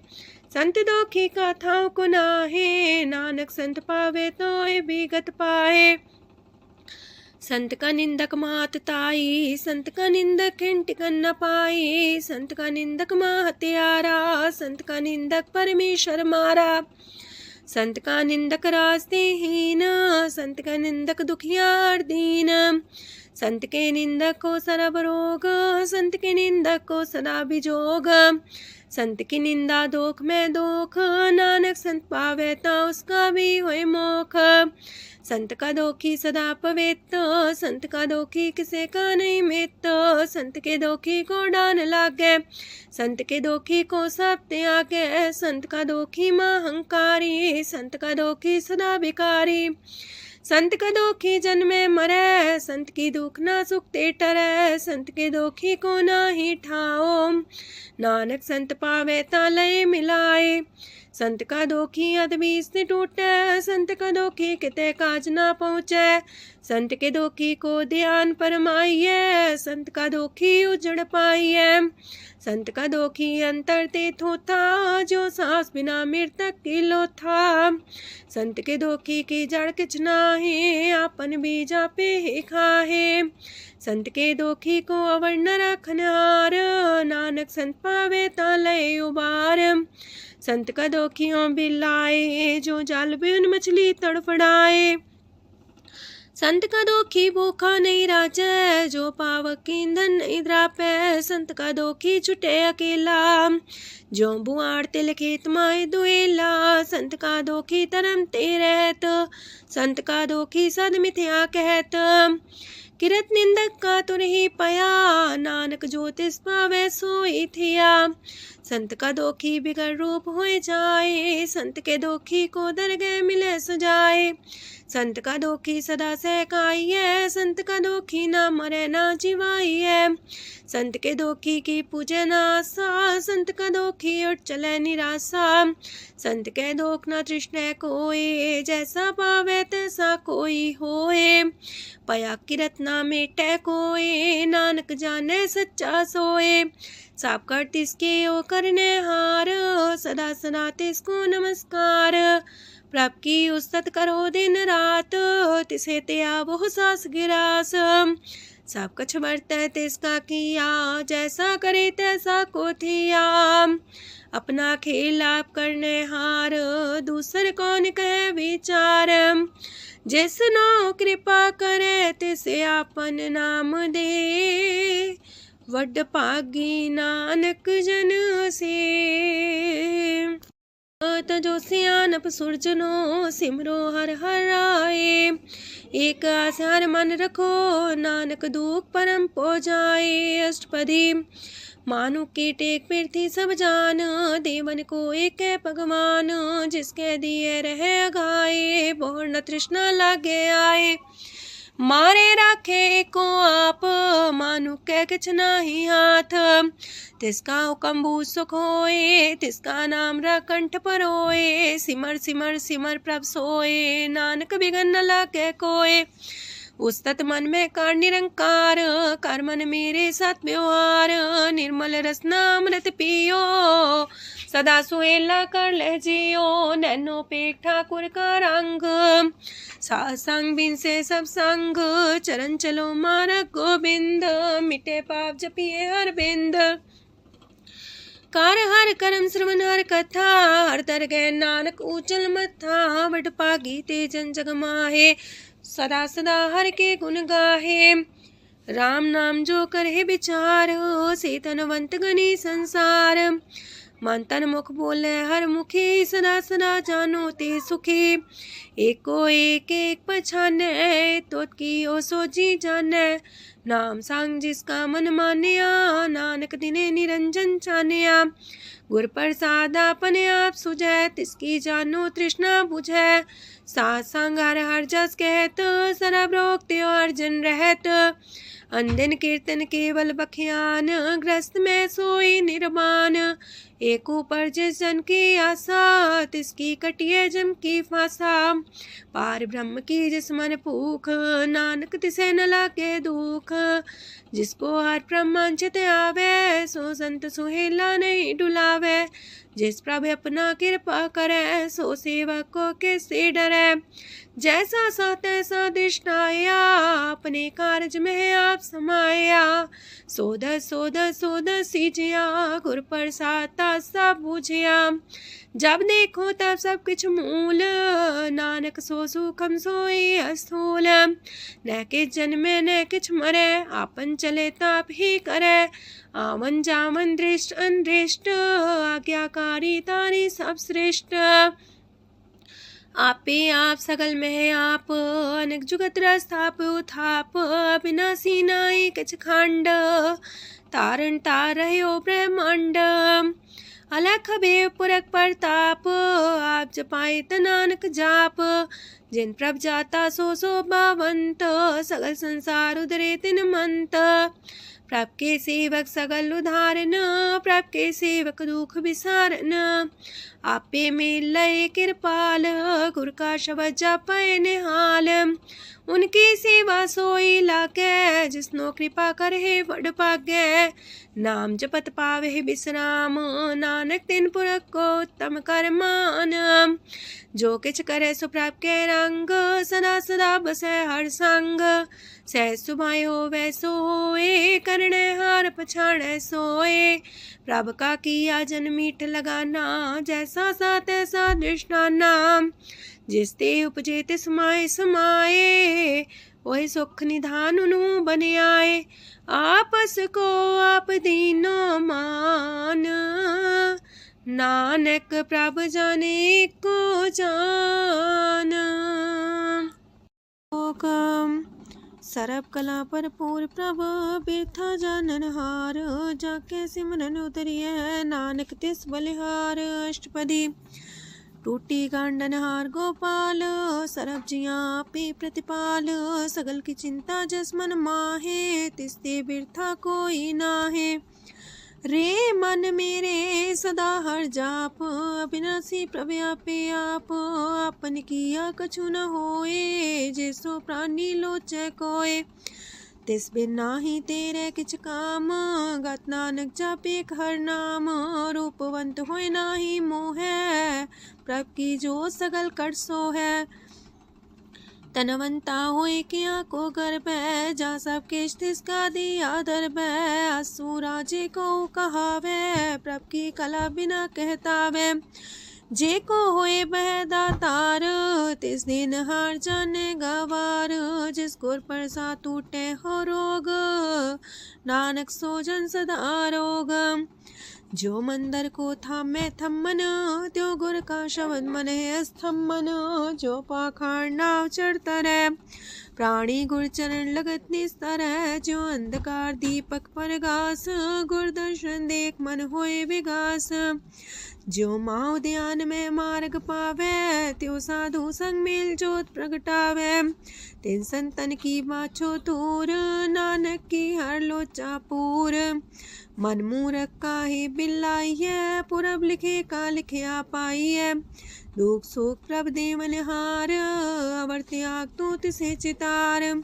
संत दोखी कथाओं को नाहे, नानक संत पावे तो विगत पाए। संत का निंदक मात ताई, संत का निंदक खिंट कर न पाई। संत का निंदक माँ हत्यारा, संत का निंदक परमेश्वर मारा। संत का निंदक रास्ते हीन, संत का निंदक दुखियार दीन। संत के निंदक को सरब रोग, संत के निंदक को सदा बिजोग। संत की निंदा दोख में दोख, नानक संत पावे ता उसका भी होए मोख। संत का दोखी सदा पवित्र, संत का दोखी किसे का नहीं मित। संत के दोखी को डान लागे, संत के दोखी को सब त्यागे। संत का दोखी महांकारी, संत का दोखी सदा भिकारी। संत का दोखी जन्मे मरे, संत की दुख ना सुख ते टरे। संत के दोखी को ना ही ठाओ, नानक संत पावे ता लय मिलाए। संत का दोखी अदबीस से टूटे, संत का दोखी किते काज ना पहुँचे। संत के दोखी को ध्यान परमाइए, संत का दोखी उजड़ पाइए। संत का दोखी अंतर ते थोथा, जो सांस बिना मृतक की लोथा। संत के दोखी की जड़ किच नाहे, आपन बीजा पे ही खाहे। संत के दोखी को अवर न रखनहार, नानक संत पावे ता लय उबार। संत का दोखियों बिलाए, जो जाल बिन मछली तड़फड़ाए। संत का दोखी भूखा नहीं राजे, जो पावक ईंधन नहीं द्रापे। संत का दोखी छुटे अकेला, जो बुआड़ तिल खेत माए दुएला। संत का दोखी तरम ते रहत, संत का दोखी सद मिथ्या कहत। किरत निंदक का तुर ही पया, नानक जो तिस पावे सोई थिया। संत का दोखी बिगड़ रूप होए जाए, संत के दोखी को दरगह मिले सुजाए। संत का दोखी सदा सहकाइए, संत का दोखी ना मरे ना जीवाइए। संत के दोखी की पूजे ना आशा, संत का दोखी उठ चले निराशा। संत के दोख ना तृष्णा कोई, जैसा पावे तैसा कोई होए। पया किरत ना मेटे कोई, नानक जाने सच्चा सोए। साप कर तिसके ओ करने हार, सदा सदा तिसको नमस्कार। प्रभ की उस्तत करो दिन रात, तिसे त्या बहु सास गिरास। सब कुछ बरतै तिसका किया, जैसा करे तैसा को थिया। अपना खेल आप करने हार, दूसर कौन कहे विचार। जिसनो कृपा करे तिसे आपन नाम दे, वड भागी नानक जन से। तजो सियानप सुरजनो, सिमरो हर हर आए। एक आसार मन रखो, नानक दुख परम पो जाए। अष्टपदी मानु के टेक पृथ्वी सब जान, देवन को एक है भगवान। जिसके दिए रहे अघाए, बोर न तृष्णा लागे आए। मारे राखे को आप, मानु के किछ नाही हाथ। तिसका हुक्म भू सुख होए, तिसका नाम रकंठ पर होए। सिमर सिमर सिमर प्रभ सोए, नानक बिगन न लागे कोय। उस्तत मन में कर निरंकार, कर मन मेरे साथ व्यवहार। निर्मल रसना अमृत पियो, सदा सुहेला कर ले जियो। नैनो पेट ठाकुर का रंग, सासंग बिन से सब संग। चरण चलो मार्ग गोविंद, मिटे पाप जपिए हर बिंद। कार हर करम श्रवण हर कथा, हर तर गए नानक ऊचल मथा। वड पागी ते जन जग माहे, सदा सदा हर के गुण गाहे। राम नाम जो करे विचार, से तनवंत गनी संसार। मन तन मुख बोले हर मुखी, सदा सदा जानो ते सुखी। एको एक एक पछाने, तो की ओ सोची जाने। नाम सांग जिसका मन मानिया, नानक दिने निरंजन छानिया। गुर प्रसाद अपने आप सुझै, तिसकी जानो तृष्णा बुझै। सात संग हर हर जस कहत, सरब रोग त्यो अर्जन रहत। अनदिन कीर्तन केवल बखियान, ग्रस्त में सोई निर्वाण। एक ऊपर जिस जन की आशा, तिसकी कटिए जम की फांसा। पार ब्रह्म की जिस मन भूख, नानक तिसे न लागे दुख। जिसको हर प्रमांचित आवे, सो संत सुहेला नहीं डुलावे। जिस प्रभु अपना कृपा करे, सो सेवक को किससे डरे। जैसा सा तैसा दृष्टाया, अपने कारज में आप समाया। सोध सोध सोध सीजिया, गुर प्रसाद सब बुझिया। जब देखो तब सब कुछ मूल, नानक सो सुखम सोई अस्थूल। न किछ जन्मे न किछ मरे, आपन चले ताप ही करे। आवन जावन दृष्ट अनदृष्ट, आज्ञाकारी तारी सब श्रेष्ठ। आपे आप सकल में आप, अनेक जुगत रस्थाप उथाप। अविनाशी नाई किछ खंड, तारण तार रह्यो ब्रह्मांड। अलख बेव पुरख प्रताप, आप जपाए त नानक जाप। जिन प्रभ जाता सो शोभावंत, सगल संसार उदरे तिन मंत। प्रभ के सेवक सगल उधारन, प्रभ के सेवक दुख विसारन। आपे में लय कृपाल, गुर का शब्द जपै निहाल। उनकी सेवा सोई लागे, जिसनो कृपा करे बड़ पागे। नाम जपत पावे विश्राम, नानक तिन पुरख को उत्तम कर मान। जो किछ करे सो प्रभ के रंग, सदा सदा बसै हर संग। सह सुभाए होवे सोए, करणे हार पछाड़े सोए। प्रभ का किया जन मीठ लगाना, जैसा सा तैसा दृष्टाना। जिस ते उपजे तिस माए समाए, वही सुख निधान उनु बन आए। आपस को आप दीनो मान, नानक प्रभ जाने को जान। सर्व कला भरपूर प्रभ, बिरथा जानन हार। जाके सिमरन उतरिए, नानक तिस बलिहार। अष्टपदी। टूटी गांडन हार गोपाल, सर्व जिया पे प्रतिपाल। सगल की चिंता जस मन माहे, तिसते बिरथा कोई नाहे। रे मन मेरे सदा हर जाप, अविनाशी प्रभ आपे आप। आपन किया कछु न होए, जैसो प्राणी लोचै कोय। तिस बिन नाही तेरे किछ काम, गत नानक जापे हर नाम। रूपवंत होय नाही मोह, प्रभ की जो सगल कर सो है। तनवंता होए किया को गर्भ, जा सब किश तिसका दिया दर्ब। असुराजे को कहावे, प्रभ की कला बिना कहतावे। जे को होए बह दातार, तिस दिन हार जाने गवार। जिस गुर प्रसाद टूटे हो रोग, नानक सो जन सदा रोग। जो मंदर को थामे थम्मन, त्यो गुर का शब्द मन है स्तंभन। जो पाखाड़ नाव चढ़ता रहे, प्राणी गुर चरण लगत निस्तर है। जो अंधकार दीपक पर घास, गुर दर्शन देख मन होए विगास। जो माओ ध्यान में मार्ग पावे, त्यो साधु संग मेल जोत प्रगटावे। तिन संतन की बाछो तूर, नानक की हर लोचा पूर। मन मूरख काहे बिलाइए, पुरब लिखे का लिखिया पाइए। दुख सुख प्रभ देवन हार, अवर त्याग तो तिसे चितार।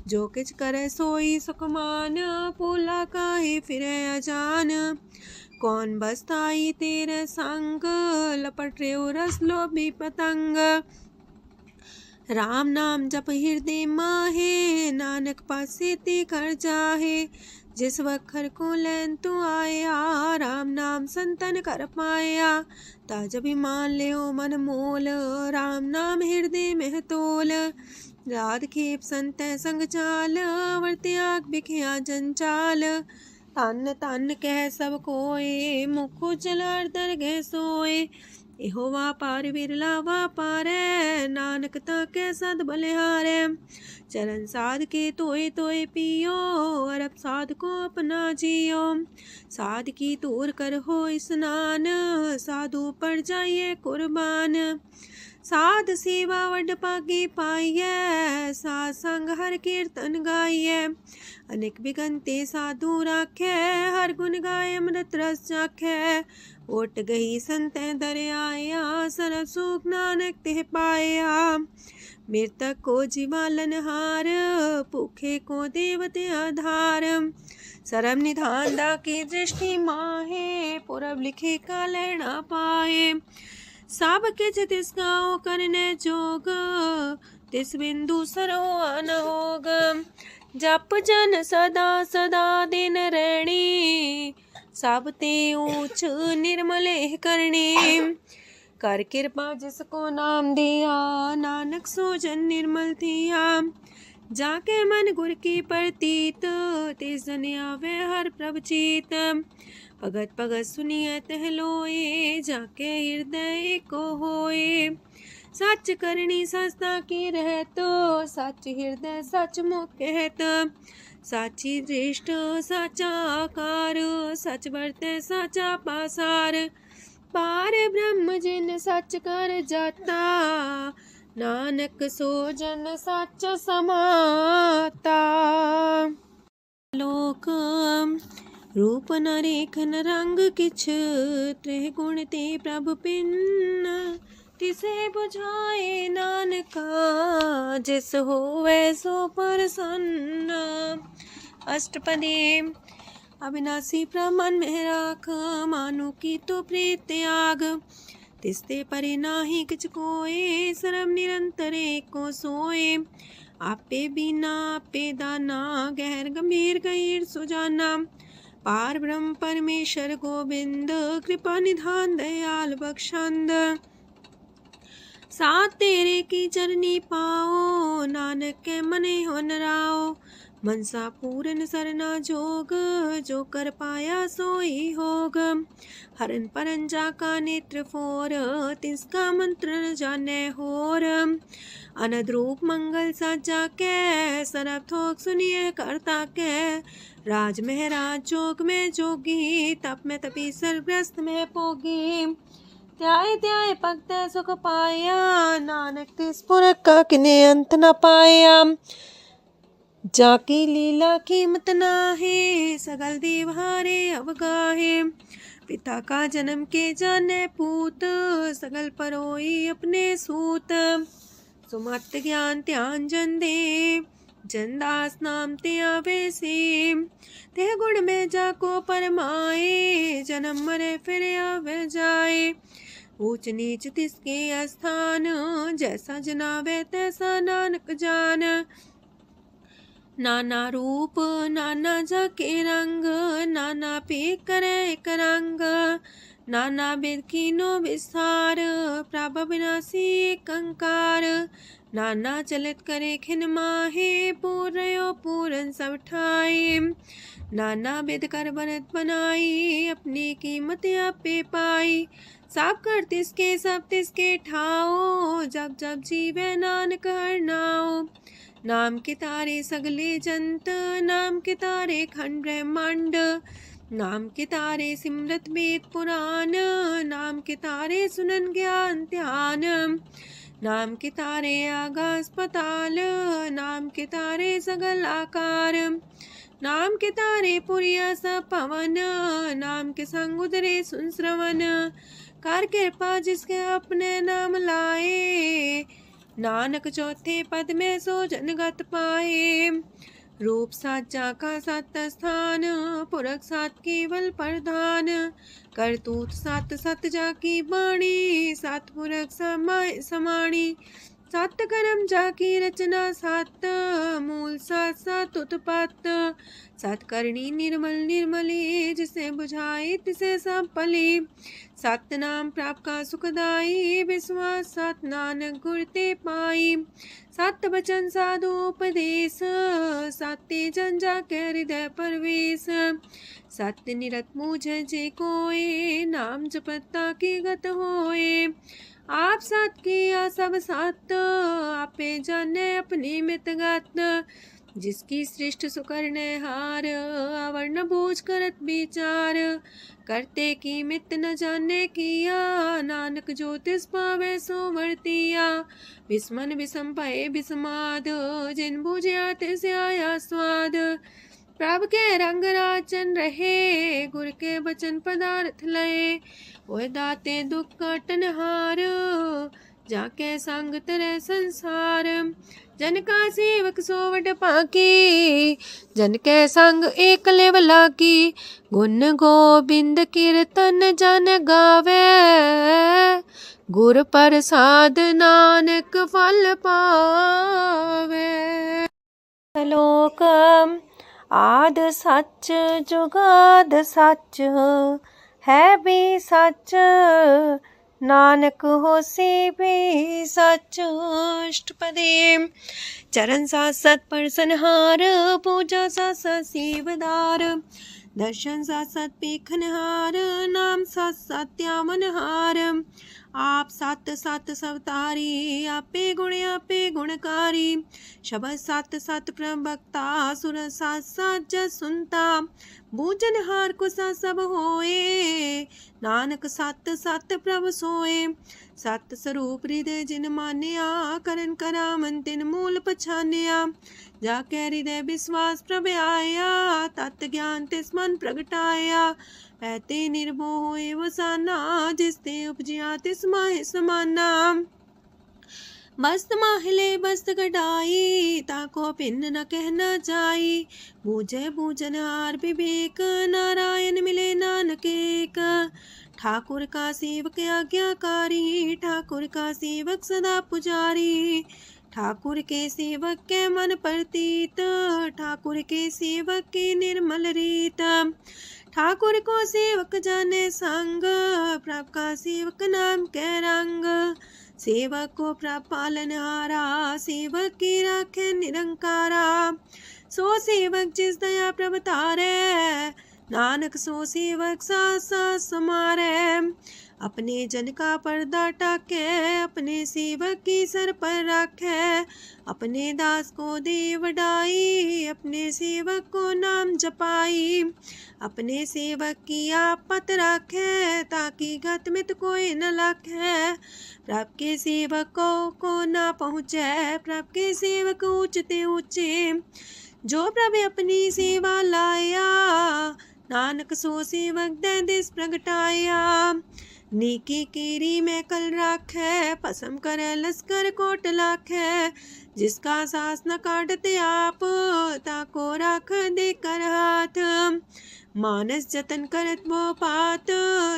जो किछ करे सोई सुखमान, पोला काहे फिरे अजान। कौन बसताई तेरे संग, लपट रेओ रस लोभी पतंग। राम नाम जप हृदय माहे, नानक पासे ते कर जाहे। जिस वखर को लैन तू आया, राम नाम संतन कर पाया। ताज अभिमान ले मन मोल, राम नाम हृदय में तोल। राध खेप संत संग चाल, वर त्याग बिखिया जंचाल। तन तन कह सब कोय, मुखो चलार दरगह सोए। एहो वापार विरला वापारै, नानक ताके सद बलिहारै। चरण साध के तोय तोय पियो, अरब साध को अपना जियो। साध की तूर कर हो स्नान, साधु पर जाइए कुर्बान। साध सेवा वड पागे पाइए, साध साध संग हर कीर्तन गाइए। अनेक बिगंते साधु राखे, हर गुण गाय अमृत रस चाखे। ओट गई संतै दर आया, सरब सुख नानक तिह पाया। मृतक को जीवालन हार, भूखे को देवते आधार। सरब निधान डाकी दृष्टि माहे, पूरब लिखे का लेना पाए। सब किछ तिस गाओ करने जोग, तिस बिंदु सरो अनहोग। जप जन सदा सदा दिन रैणी, सब ते ऊंच निर्मले करणी। कर कृपा जिसको नाम दिया, नानक सो जन निर्मल थिया। जाके मन गुर की प्रतीत, तिस जन आवे हर प्रभ चीत। भगत भगत सुनिए तह लोए, जाके हृदय को होए। सच करनी सस्ता की रहत, सच हृदय सच मुख कहत। साची दृष्ट साचा आकार, सच बरते साचा पासार। पार ब्रह्म जिन सच कर जाता, नानक सो जन सच समाता। लोक रूप न रेखन रंग किछ, त्रिह गुण ते प्रभु पिन्न। तिसे बुझाए नानका, जिस होवे सो प्रसन्न। अष्टपदी। अविनाशी प्रमन में राख, मानु की तो प्रीत त्याग। तिसते परे नाही किछ कोय, सरब निरंतर एको सोए। आपे बिना आपे दाना, गहर गंभीर गहीर सुजाना। पार ब्रह्म परमेश्वर गोविंद, कृपा निधान दयाल बख्शंद। साथ तेरे की चरनी पाओ, नानक के मने हो नराओ। मनसा पूरन सरना जोग, जो कर पाया सोई होग। हरन परन जाका नेत्र फोर, तिसका मंत्र न जाने होर। अनद रूप मंगल साजा के, सरब थोक सुनिए करता के। राज में राज जोग में जोगी, तप में तपी सरग्रस्त में पोगी। त्याय त्याय भगत सुख पाया, नानक तिस पुरख का किने अंत न पाया। जाकी लीला कीमत नाहे, सकल देव हारे अवगाहे। पिता का जन्म के जाने पूत, सकल परोई अपने सूत। सुमत ज्ञान ध्यान जन दे, जनदास नाम ते आवे से। तेह गुण में जाको परमाए, जन्म मरे फिर आवे जाए। ऊंच नीच तिसके स्थान, जैसा जनावे तैसा नानक जान। नाना रूप नाना जाके रंग, नाना पे करे एक रंग। नाना वेद कीनो विस्तार, प्रभ विनाशी एक अंकार। नाना चलित करे खिन माहे, पूर्यो पूरन सब ठाए। नाना वेद कर बनत बनाई, अपनी कीमत आपे पाई। सब कर तिसके सब तिसके ठाओ, जब जब जीवे नानक हर नाओ। नाम के तारे सगले जंत, नाम के तारे खंड ब्रह्मांड। नाम के तारे सिमरत वेद पुराण, नाम के तारे सुनन ज्ञान ध्यान। नाम के तारे आकाश पाताल, नाम के तारे सगल आकार। नाम के तारे पुरिया सब पवन, नाम के संग उदरे सुन श्रवण। कर कृपा जिसके अपने नाम लाए, नानक चौथे पद में सो जनगत पाए। रूप साचा का सत स्थान, पुरख सात केवल प्रधान। करतूत सत सत जाकी बाणी, सत पुरख समाणी। सत कर्म जाकी रचना सत, मूल सत सत उत्पत्त। सत करनी निर्मल निर्मली, जिसे बुझाई तिसे सब पली। सत नाम प्राप्त का सुखदाई, विश्वास सत नानक गुर ते पाई। सत वचन साधु उपदेश, सत्य जन जाके हृदय परवेश। सत्य निरत मुझे जे कोय, नाम जपता की गत होए। आप सत किया सब सत, आपे जाने अपनी मित गत। जिसकी सृष्ट सुकरने हार, आवरण बूझ करत विचार, करते की मित न जाने किया, नानक जो तिस पावे सो वर्तिया। विस्मन विषम भये विषमाद, जिन बुझिया तिस आया स्वाद। प्रभ के रंग राचन रहे, गुर के बचन पदार्थ लये, ओए दाते दुख काटन हार, जाके संग तरह संसार। जन का सेवक सोवट पाकी, जन के संग एक लेवला की, गुण गोबिंद कीर्तन जन गावे, गुर प्रसाद नानक फल पावे। श्लोक आद सच जुगाद सच, है भी सच नानक होसी भी सच। अष्टपदी। चरण साथ सत परसनहार, पूजा साथ साथ सेवदार, दर्शन साथ साथ पेखनहार, नाम साथ साथ त्यावनहार। आप सत सत सवतारी, आपे गुणकारी, शब्द सत सत प्रवक्ता, सुर साथ साथ जस सुनता, बूझनहार को सा सब होए, नानक सत सत प्रभ सोए। सत स्वरूप हृदय जिन मानिया, करन करा मन तिन मूल पछानिया। जाके हृदय विश्वास प्रभ आया, तत् ज्ञान तिस मन प्रगटाया। पैते निर्भो होए वसाना, जिसते उपजिया तिस माहि समाना। मस्त माहिले बस्त कटाई, ताको भिन्न न कहना जाई। बूझे बूझनहार विवेक, नारायण मिले नानक एक। ठाकुर का सेवक आज्ञाकारी, ठाकुर का सेवक सदा पुजारी। ठाकुर के सेवक के मन प्रतीत, ठाकुर के सेवक की निर्मल रीत। ठाकुर को सेवक जाने संग, प्रभ का सेवक नाम के रंग। सेवक को प्रभ पालनहारा, सेवक की राखे निरंकारा। सो सेवक जिस दया प्रभ तारे, नानक सो सेवक साथ साथ समारे। अपने जन का पर्दा टाके, अपने सेवक की सर पर राखे। अपने दास को दे वडाई, अपने सेवक को नाम जपाई। अपने सेवक की आपत राखे, ताकि गत मित कोई न लाखे। प्रभ के सेवक को ना पहुँचे, प्रभ के सेवक ऊंचते ऊंचे। जो प्रभ अपनी सेवा लाया, नानक सो सेवक दे दिस प्रगटाया। नीकी कीरी में कल राखे, पसम करे लश्कर कोट लाखे। जिसका सास न काटते आप, ताको राख दे कर हाथ। मानस जतन करत वो पात,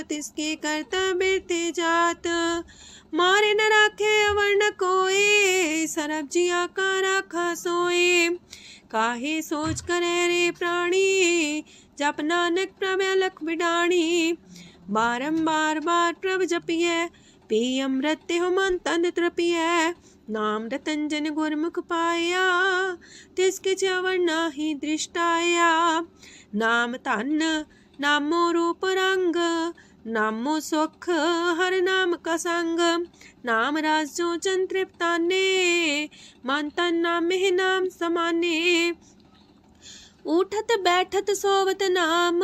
तिसके करता बिरते जात। मारे न राखे अवर न कोई, सरब जिया का राखा सोए। काहे सोच करे रे प्राणी, जप नानक प्रभ अलख बिडाणी। बारंबार बार प्रभ जपिए, पी अमृत हो मन तन तृपिए। नाम रतन जन गुरमुख पाया, तिसके च्यवर नाही दृष्टाया। नाम धन नामो रूप रंग, नामो सुख हर नाम का संग। नाम राज जो जन तृप्ताने, मन तन नाम में नाम समाने। उठत बैठत सोवत नाम,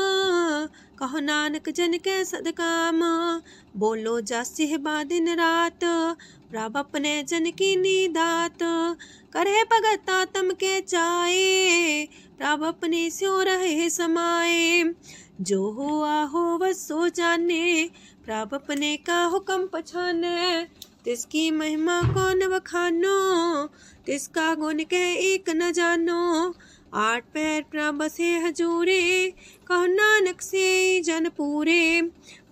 कहो नानक जन के सदकाम। बोलो जस बा दिन रात, प्रभ अपने जन की नीदात। करे भगत आत्म के चाए, प्रभ अपने स्यो रहे समाए। जो हुआ हो वस सो जाने, प्रभ अपने का हुक्म पछाने। तिसकी महिमा कौन बखानो, तिसका गुण कह एक न जानो। आठ पैर प्रभ से हजूरे, कहो नानक से जन पूरे।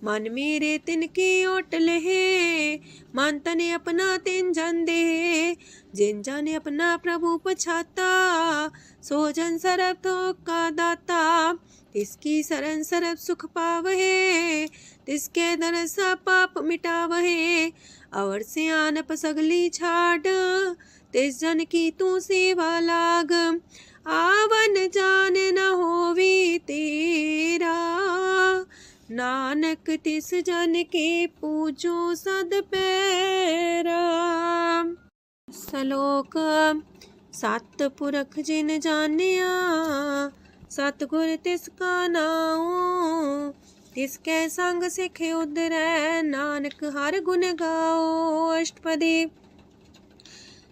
मन मेरे तिनकी ओट लहे, मन तने अपना तिन जन दे। जिन जन अपना प्रभु पछाता, सो जन सरब थोक का दाता। तिसकी शरण सरब सुख पावहे, तिसके दरसा पाप मिटावहे। अवर से आन पसगली छाड़, तिस जन की तू सेवा लाग। आवन जान न होवी तेरा, नानक तिस जन के पूजो सद पैरा। श्लोक सतपुरख जिन जानिया सतगुर तिसका नाओ। तिसके संग सिख उधरै नानक हर गुण गाओ। अष्टपदी।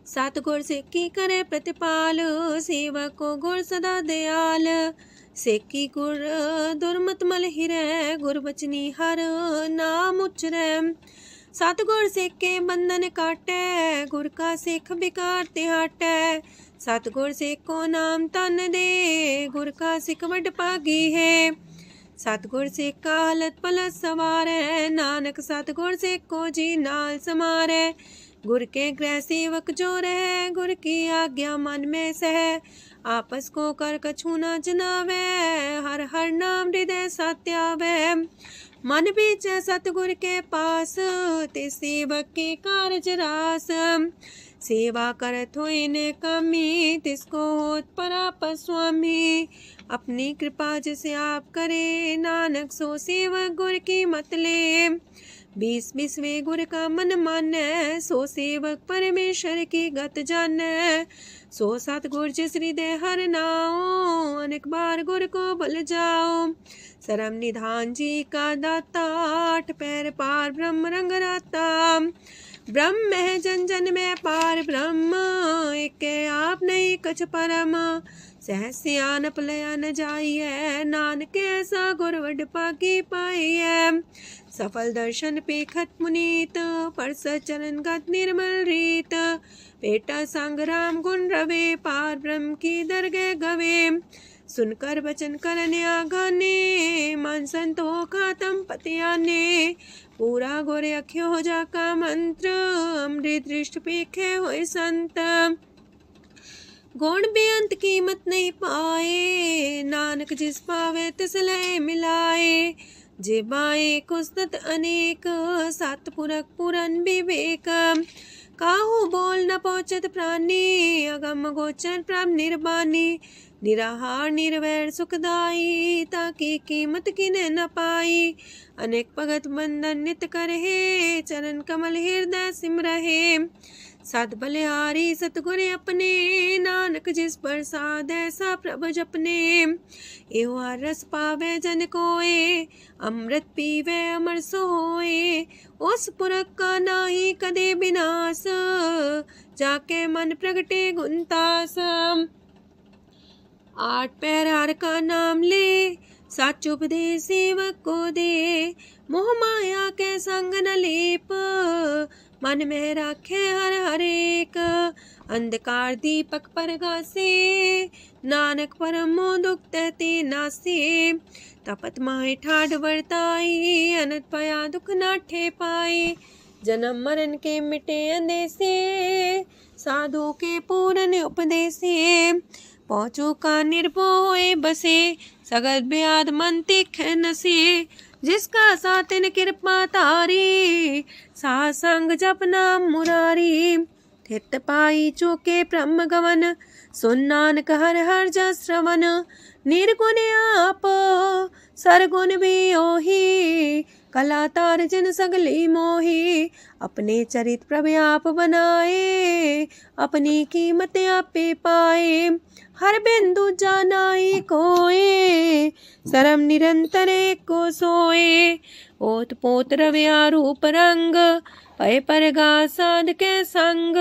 सतगुर सिक्खी करे प्रतिपाल सेवक को गुर सदा दयाल। सेकी गुर दुर्मत मल हिरै गुर बचनी हर नाम उचरै। सतगुर सिक्के बंधन काटै गुर का सिख बिकार ते हटै। सतगुर सिक्को नाम तन दे गुर का सिख वड भागी है। सतगुर सिक्का हलत पलत सवारै नानक सतगुर सिक्को जी नाल समारै। गुर के गृह सेवक जो रह गुर की आज्ञा मन में सह। आपस को कर कछु न जनावै हर हर नाम हृदय सत्यावै। मन बीच सतगुर के पास ते सेवक के कारज रास। सेवा करत होई ने कामी तिसको होत परापस स्वामी। अपनी कृपा जिसे आप करे नानक सो सेवक गुर की मत ले। 20 गुर का मन मानै सो सेवक परमेश्वर की गत जानै। सो सतगुर जिस हृदय हर नाओ अनेक बार गुर को बल जाओ। सरम निधान जी का दाता आठ पैर पार ब्रह्म रंग राता। ब्रह्म है जन जन में पार ब्रह्म एक आप नहीं कछ परम। सहस सियानप लया न जाइए नानक ऐसा गुर वड पागी पाइए। सफल दर्शन पेखत मुनीत परस चरण गत निर्मल रीत। पेटा संग राम गुण रवे पार ब्रह्म की दरगह गवे। सुनकर बचन करन आगाने मन संतो खातम पतियाने। पूरा गोरे अख्यो हो जाका मंत्र अमृत दृष्ट पेखे होए संत। गुण बेअंत कीमत नहीं पाए नानक जिस पावे तिस लय मिलाए। जे बाए कुसत अनेक सतपुरख पुरन विवेक। काहू बोल न पहुँचत प्राणी अगम गोचर प्रभ निर्बानी। निराहार निर्वैर सुखदाई ताकि कीमत किने न पाई। अनेक भगत बंधन नित करहे चरण कमल हृदय सिमरहे। सद बलिहारी सतगुर अपने नानक जिस प्रसाद ऐसा प्रभु जपने। एहो रस पावे जन कोए अमृत पीवे अमर सोए। उस पुरख का नाही कदे विनाश जाके मन प्रगटे गुणतास। 8 पैर हर का नाम ले सच उपदेश सेवक को दे। मोह माया के संग न लेप मन में राखे हर हर एक। अंधकार दीपक पर गासे नानक परम मोह दुख तहते नासे। तपत माहे ठाड वर्ताई अनत पया दुख नाठे पाए। जन्म मरण के मिटे अंदेसे साधु के पूरन उपदेसे। पहुँचो का निर्भय बसे सगत ब्याद मन तिख नसे। जिसका सातिन कृपा तारी साह संग जप नाम मुरारी। थित पाई चूके ब्रह्म गवन सुन नानक हर हर जस श्रवण। निर्गुण आप सरगुण भी ओही कला तार जिन सगली मोही। अपने चरित प्रभ आप बनाए अपनी कीमत आपे पाए। हर बिंदु जानाई कोए सरम निरंतर को सोए। ओत पोत रव्या रूप रंग पय परगा साध के संग।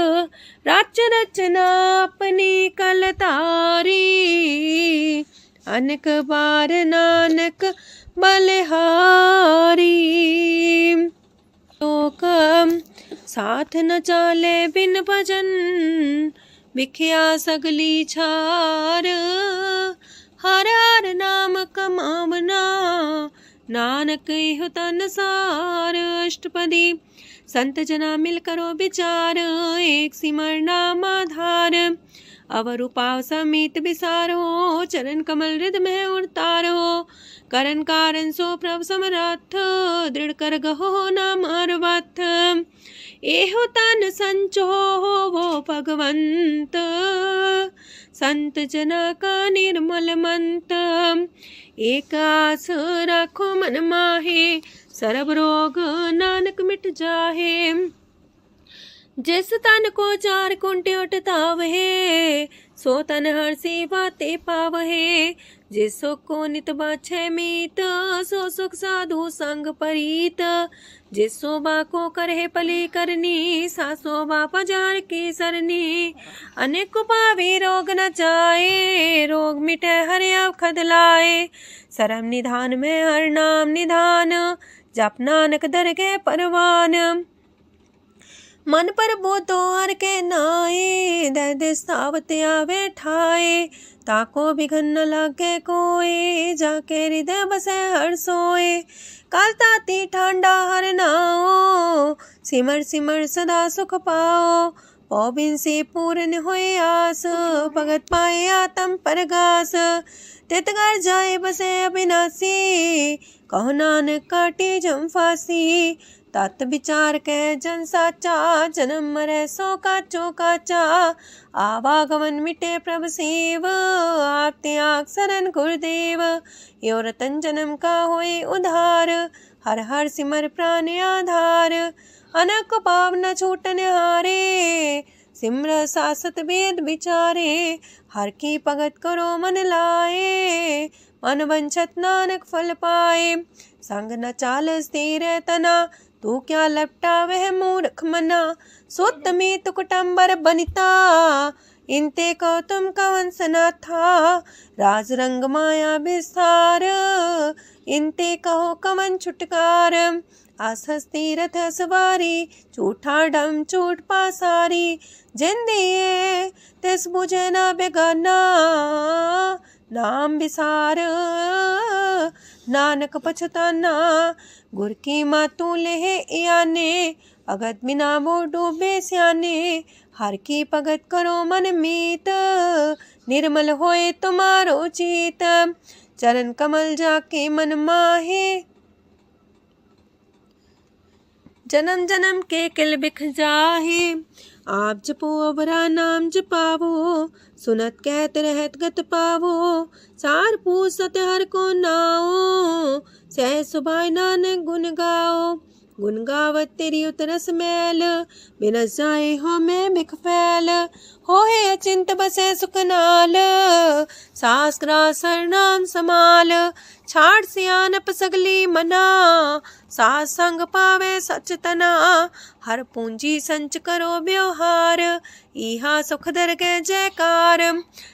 राच रचना अपनी कल तारी अनक बार नानक बलिहारी। लोक साथ न चाले बिन भजन विख्या सगली छार। हर हर नाम कमावना नानक इह तन सार। अष्टपदी। संत जना मिल करो विचार एक सिमर नाम आधार। अवर उपाव समीत विसार हो चरण कमल हृदय में उतार हो। करन कारण सो प्रभ समरथ दृढ़ कर गहो नाम अर्वथ। एहो तन संचो हो वो भगवंत संत जना का निर्मल मंत। एक आस राखो मन माहे सरब रोग नानक मिट जाहे। जिस तन को चार कुंटे उठता वहे, सो तन हर सी बातें पावहे। जिस सुख को नित बाछे मीत, सो सुख साधु संग परीत। जिस शोभा को करहे पली करनी, सा शोभा पजार की सरनी। अनेक को पावी रोग न जाए, रोग मिटे हर अवखद लाए। सरम निधान में हर नाम निधान, जप नानक दरगे परवान। मन पर बोतो हर के नाए, दर्द सावत आवे ठाए। ताको बिघन न लागे कोय, जाके हृदय बसे हर सोए। काल ताती ठांडा हर नाओ, सिमर सिमर सदा सुख पाओ। पौबिन से पूर्ण होए आस, भगत पाए आत्म परगास। तित घर जाए बसे अविनाशी, कहो नानक काटे जम फांसी। तत् विचार कह जन साचा, जन्म मरै सो काचो काचा। आवागमन मिटे प्रभ सेव, आप त्याग शरण गुरुदेव। यो रतन जन्म का होए उधार, हर हर सिमर प्राण आधार। अनक पाप न छूटन हारे, सिमर सासत वेद विचारे। हर की भगत करो मन लाए, मन वंछत नानक फल पाए। संग न चाल स्थिर तना, तू क्या लपटा वह मूर्ख मना। सुत में तो कुटुंबर बनिता, इनते को तुम कवन सना था। राज रंग माया विस्तार, इनते कहो कवन छुटकार। आसस तीरथ सवारी, झूठा डम झूठ पासारी। जिंदिए तिस बुझे ना बेगाना, नाम विसार नानक पछताना। गुर की मातू लेहे याने, अगत बिना वो डूबे स्याने। हर की भगत करो मन मीत, निर्मल होए तुम्हारो चित। चरण कमल जाके मन माहे, जन्म जन्म के किल बिख जाहे। आप जपो अवरा नाम जपावो, सुनत कहत रहत गत पावो। सार पूसत हर को नाओ, सह सुभाय नानक गुन गाओ। गुन गावत तेरी उतरस मैल, बिनस जाए हो मैं बिख फैल। होए अचिंत बसे सुखनाल, सास ग्रास हर नाम समाल। छाड़ सियानप सगली मना, सास संग पावे सच तना। हर पूंजी संच करो व्यवहार, इहा सुख दरगे जयकार।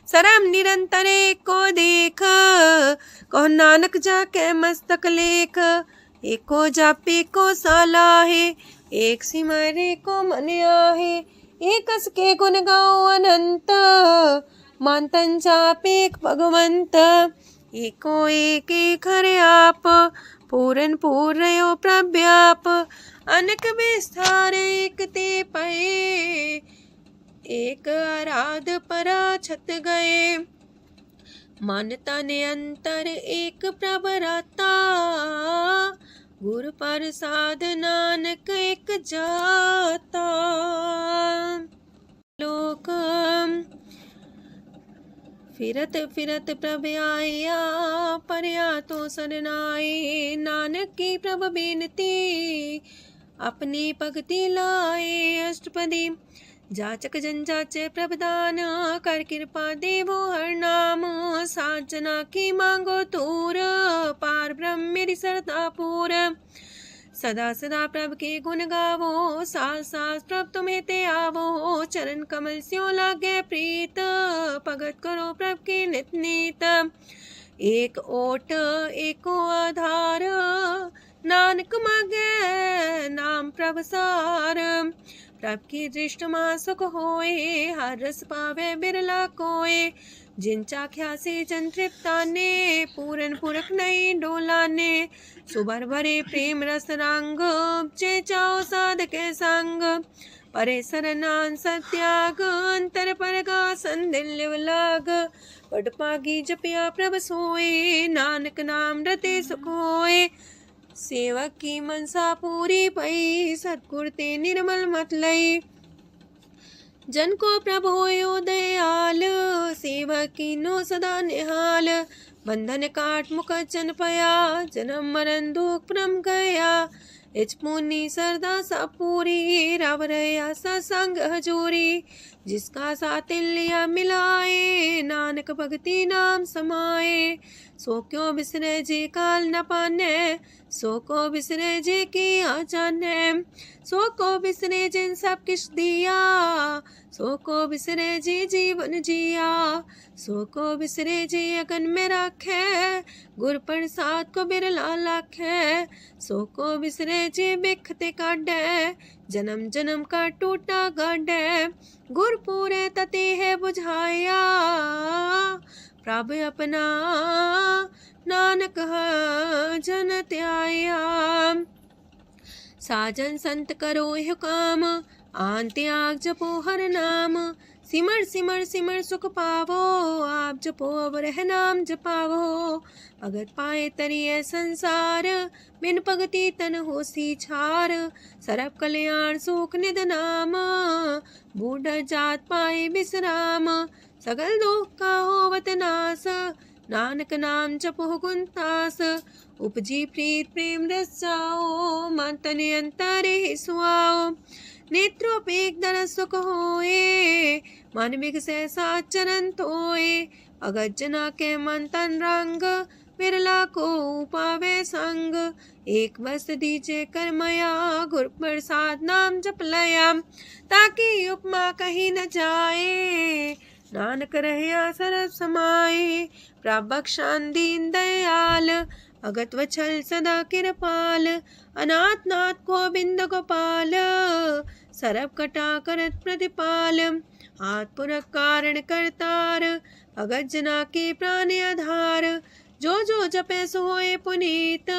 सरम निरंतर को देख, कहो नानक जाके मस्तक लेख। एको जापे को सालाहे, एक सिमरे को मन आहे। एकस के गुण गाओ अनंत, मानतन जापेक भगवंत। एको एक एक हरे आप, पूरन पूर्णयो प्रव्याप। अनक विस्तार एक ते पए, एक आराध परा छत गए। मन तन अंतर एक प्रभराता, गुर प्रसाद नानक एक जाता। लोक फिरत फिरत प्रभ आया, परया तो सरनाए। नानक की प्रभ बेनती, अपनी भक्ति लाए। अष्टपदी जाचक जन जाचे प्रभदान, कर कृपा देवो हर नाम। साजना की मांगो तूर, पार ब्रह्म मेरी सरदा पूर। सदा सदा प्रभ के गुण गावो, सास सास प्रभ तुम्हें ते आवो। चरण कमल स्यो लागे प्रीत, भगत करो प्रभ के नित नीत। एक ओट एको आधार, नानक मागे नाम प्रभ सार। प्रभ की दृष्ट मां सुख होए, हर रस पावे बिरला कोय। जिन चाख्या से जन तृप्ताने, पूरन पुरख नहीं डोलाने। सुबर भरे प्रेम रस रंग, जे चाओ साध के संग। परे सरनान सत्याग, अंतर परगा संदिल लाग। पट पागी जपिया प्रभ सोए, नानक नाम रते सुख होए। सेवक की मनसा पूरी पई, सतगुर ते निर्मल मत लई। जन को प्रभ होयो दयाल, सेवक की नो सदा निहाल। बंधन काट मुख चन पया, जन्म मरण दुख भ्रम गया। इच पुनी सरदा सा पूरी, रव रया सत्संग हजूरी। जिसका सातिल्या मिलाए, नानक भगति नाम समाए। सो क्यों बिसरे जे काल न पाने, सो को बिसरे जे किया जाने। सो को बिसरे जिन सब किछ दिया, सो को बिसरे जे जीवन जिया। सो को बिसरे जे अगन में राखे, गुर प्रसाद को बिरला लाखे। सो को बिसरे जे बिखते काढ़े, जन्म जन्म का टूटा गाढ़े। गुर पूरे तते है बुझाया, प्रभ अपना नानक जन त्याया। साजन संत करो यह काम, आन त्याग जपो हर नाम। सिमर सिमर सिमर सुख पावो, आप जपो अब रह नाम जपावो। भगत पाए तरिए संसार, बिन भगति तन होसी छार। सरब कल्याण सुख निध नाम, बूढ़ जात पाए विश्राम। सगल दुख का होवत नाश, नानक नाम जपो गुणतास। उपजी प्रीत प्रेम रस जाओ, मन तन अंतर ही सुआओ। नेत्रोपेक दर सुख होए, मन बिगसे सात चरण तोए। भगत जना के मन तन रंग, बिरला को पावे संग। एक बस दीजे कर मया, गुर प्रसाद नाम जप लया। ताकि उपमा कहीं न जाए, नानक रहया सरब समाए। प्रभक्षान दीन दयाल, भगत वछल सदा कृपाल। अनाथ नाथ गोविंद गोपाल, सरब कटा करत प्रतिपाल। हाथ पुरख कारण करतार, भगत जना के प्राण आधार। जो जो जपे सो होए पुनीत,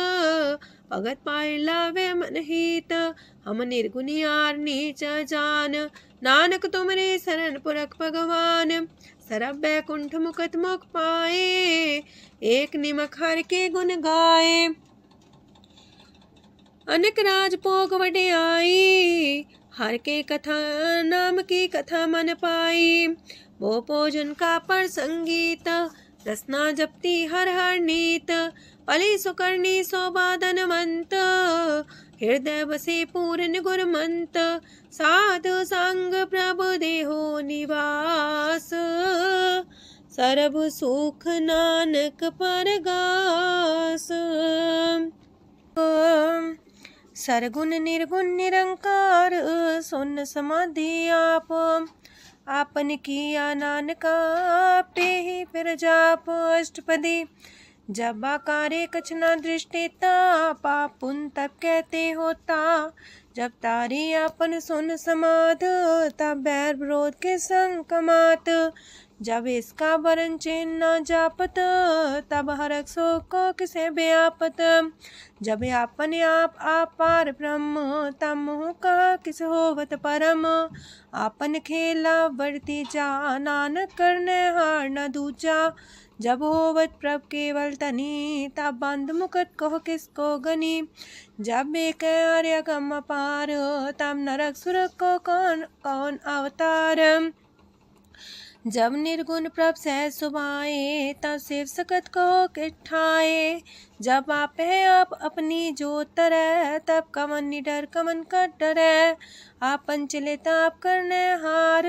भगत पाए लावे मन हित। हम निर्गुनियार नीच जान, नानक तुमरे शरण पुरख भगवान। सरब बैकुंठ मुकत मुख पाए, एक निमक हर के गुण गाए। अनेक राज भोग वड्याई, हर के कथा नाम की कथा मन पाई। वो भोजन का पर संगीत, रसना जपती हर हर नीत। पली सुकर्णी सौबाधनवंत, हृदय बसे पूर्ण गुरमंत। साधु संग प्रभु देहो निवास, सरब सुख नानक परगास। सरगुण निर्गुण निरंकार, सुन समाधि आप। आपन किया नानका, पे ही फिर जाप अष्टपदी। जब आकारे कछ न दृष्टिता, पाप पुन तब कहते होता। जब तारी आपन सुन समाध, तब बैर विरोध के संग कमात। जब इसका वरण चिन्ह न जापत, तब हरक सो को किसे व्यापत। जब आपने आप पार ब्रह्म, तब मोह का किस होवत परम। आपन खेला वर्ती जा, नानक करने हार न दूजा। जब होवत प्रभ केवल तनी, तब बंद मुकट कहो किसको गनी। जब एक आर्य गम पार, तब नरक सुरक को कौन कौन अवतार। जब निर्गुण प्रभ सहज सुभाए, तब शिव सकत को किठाए। जब आप है आप अपनी जो तरह, तब कमन निडर कमन का डरे। आपन चले ताप करने हार,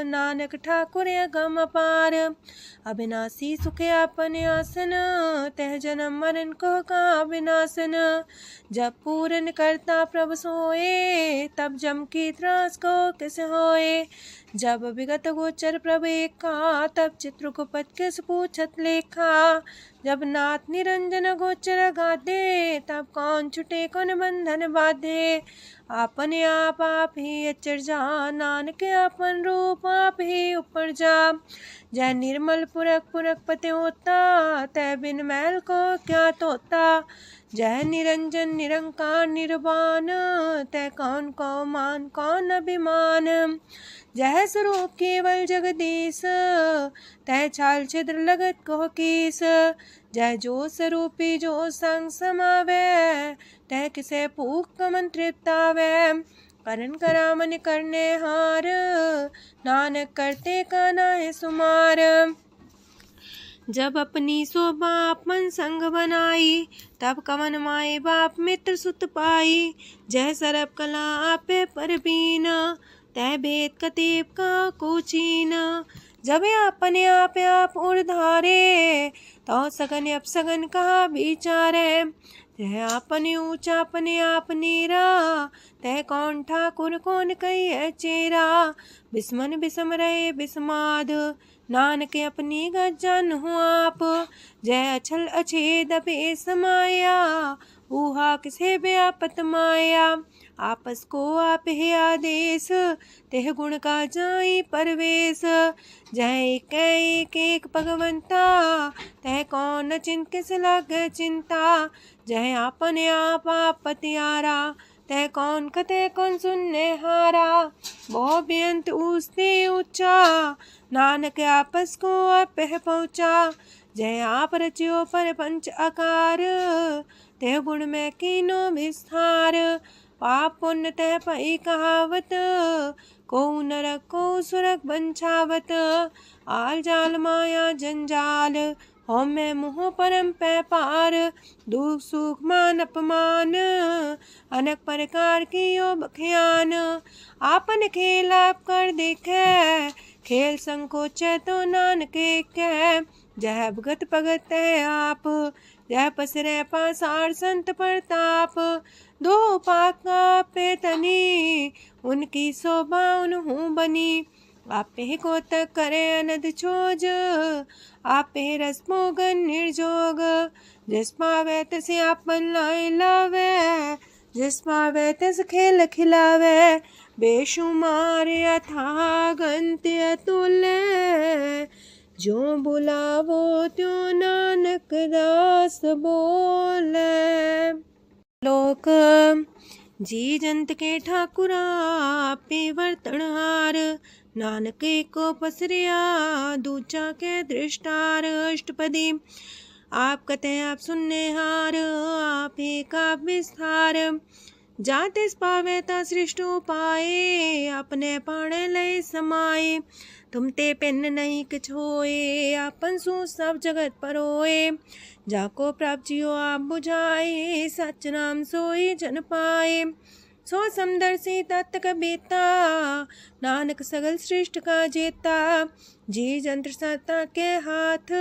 नानक ठाकुर गम अपार। अविनाशी सुख आपन आसन, तह जन्म मरण को का विनाशन। जब पूरन करता प्रभु सोए, तब जम की त्रास को किस होए। जब विगत गोचर प्रभु एका, तब चित्रगुप्त किस पूछत लेखा। जब नाथ निरंजन गोचर गाधे, तब कौन छुटे कौन बंधन बाधे। आपने आप ही अचर जा, नानक आपन रूप आप ही ऊपर जा। जय निर्मल पुरख पुरख पते होता, तय बिन मैल को क्या तोता। जय निरंजन निरंकार निर्वाण, तय कौन को मान कौन अभिमान। जय स्वरूप केवल जगदीश, तय छाल छिद्र लगत को कीस। जय जो स्वरूपी जो संग समावे, तय किसे पूक कमन तृप्तावे। करन करामन करने हार, नानक करते का नाय सुमार। जब अपनी शोभा अपन संग बनाई, तब कवन माए बाप मित्र सुत पाई। जह सरब कला आपे परबीन, तह भेद कतीब का कोचीन। जब अपने आप उर्धारे, तो सगन अपसगन कहा विचारे। तह अपने ऊंचा अपने आप नीरा, तह कौन ठाकुर कौन कही चेरा। बिस्मन बिसम रहे बिस्माद, नानक अपनी गजन हो आप। जय अछल अछेद पे समाया, ऊहा किसे व्यापत माया। आपस को आप है आदेश, तेह गुण का जाई परवेश। जय एक एक भगवंता, तह कौन चिंत किस लग चिंता। जय आपने आप पतियारा, तह कौन कते कौन सुनने हारा। बहु बेअंत ऊसते ऊंचा, नानक आपस को आप पहुँचा। जय आप रचियो पर पंच आकार, तह गुण में कीनो विस्तार। पाप पुण्य तह पई कहावत, को नरक को सुरग बंछावत। आल जाल माया जंजाल, हो मैं मुँह परम पै पार। दुख सुख मान अपमान, अनेक प्रकार की यो बख्यान। आपन खेल आप कर देखे, खेल संकोच तो नानक कह। जह भगत भगत है आप, जह पसरे पासार संत प्रताप। दो पाका पे तनी, उनकी शोभा उन्हू बनी। आपे को तक करे अनद छोज, आपे रस मोगन निर्जोग। जिस पावे तिस आपन लाई लावे, जिस पावे तिस खेल खिलावे। बेशुमार अथाह गंत अतुल्य, जो बुलावो त्यों नानक दास बोले। लोक जी जंत के ठाकुरा आपे वर्तनहार। नानक को पसरिया दूजा के दृष्टार। अष्टपदी आप कते आप सुनने हार, आप एक आप विस्तार। जातिस पावे ता सृष्ट पाए, अपने पाणे लय समाए। तुम ते पिन नहीं किछ होए, आपन सु सब जगत परोए। जाको प्राप्त जियो आप बुझाए, सच नाम सोई जन पाए। सो समदर्शी तत्क बेता, नानक सगल सृष्ट का जेता। जी जंत्र सत्ता के हाथ,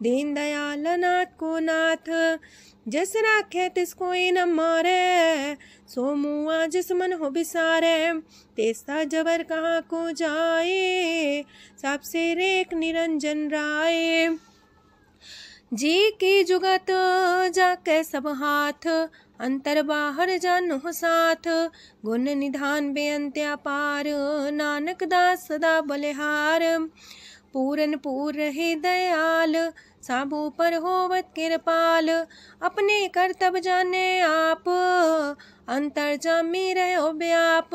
दीन दयाल नाथ को नाथ। जिस राखे तिस कोई न मारे, सो मुआ जिस मन हो बिसारे। तेस्ता जबर कहाँ को जाए, सबसे रेख निरंजन राय। जी की जुगत जाके सब हाथ, अंतर बाहर जानो साथ। गुण निधान बेअंत अपार, नानक दास सदा बलिहार। पूरन पूर रहे दयाल, साबू पर होवत कृपाल। अपने करतब जाने आप, अंतर जामी रहो व्याप।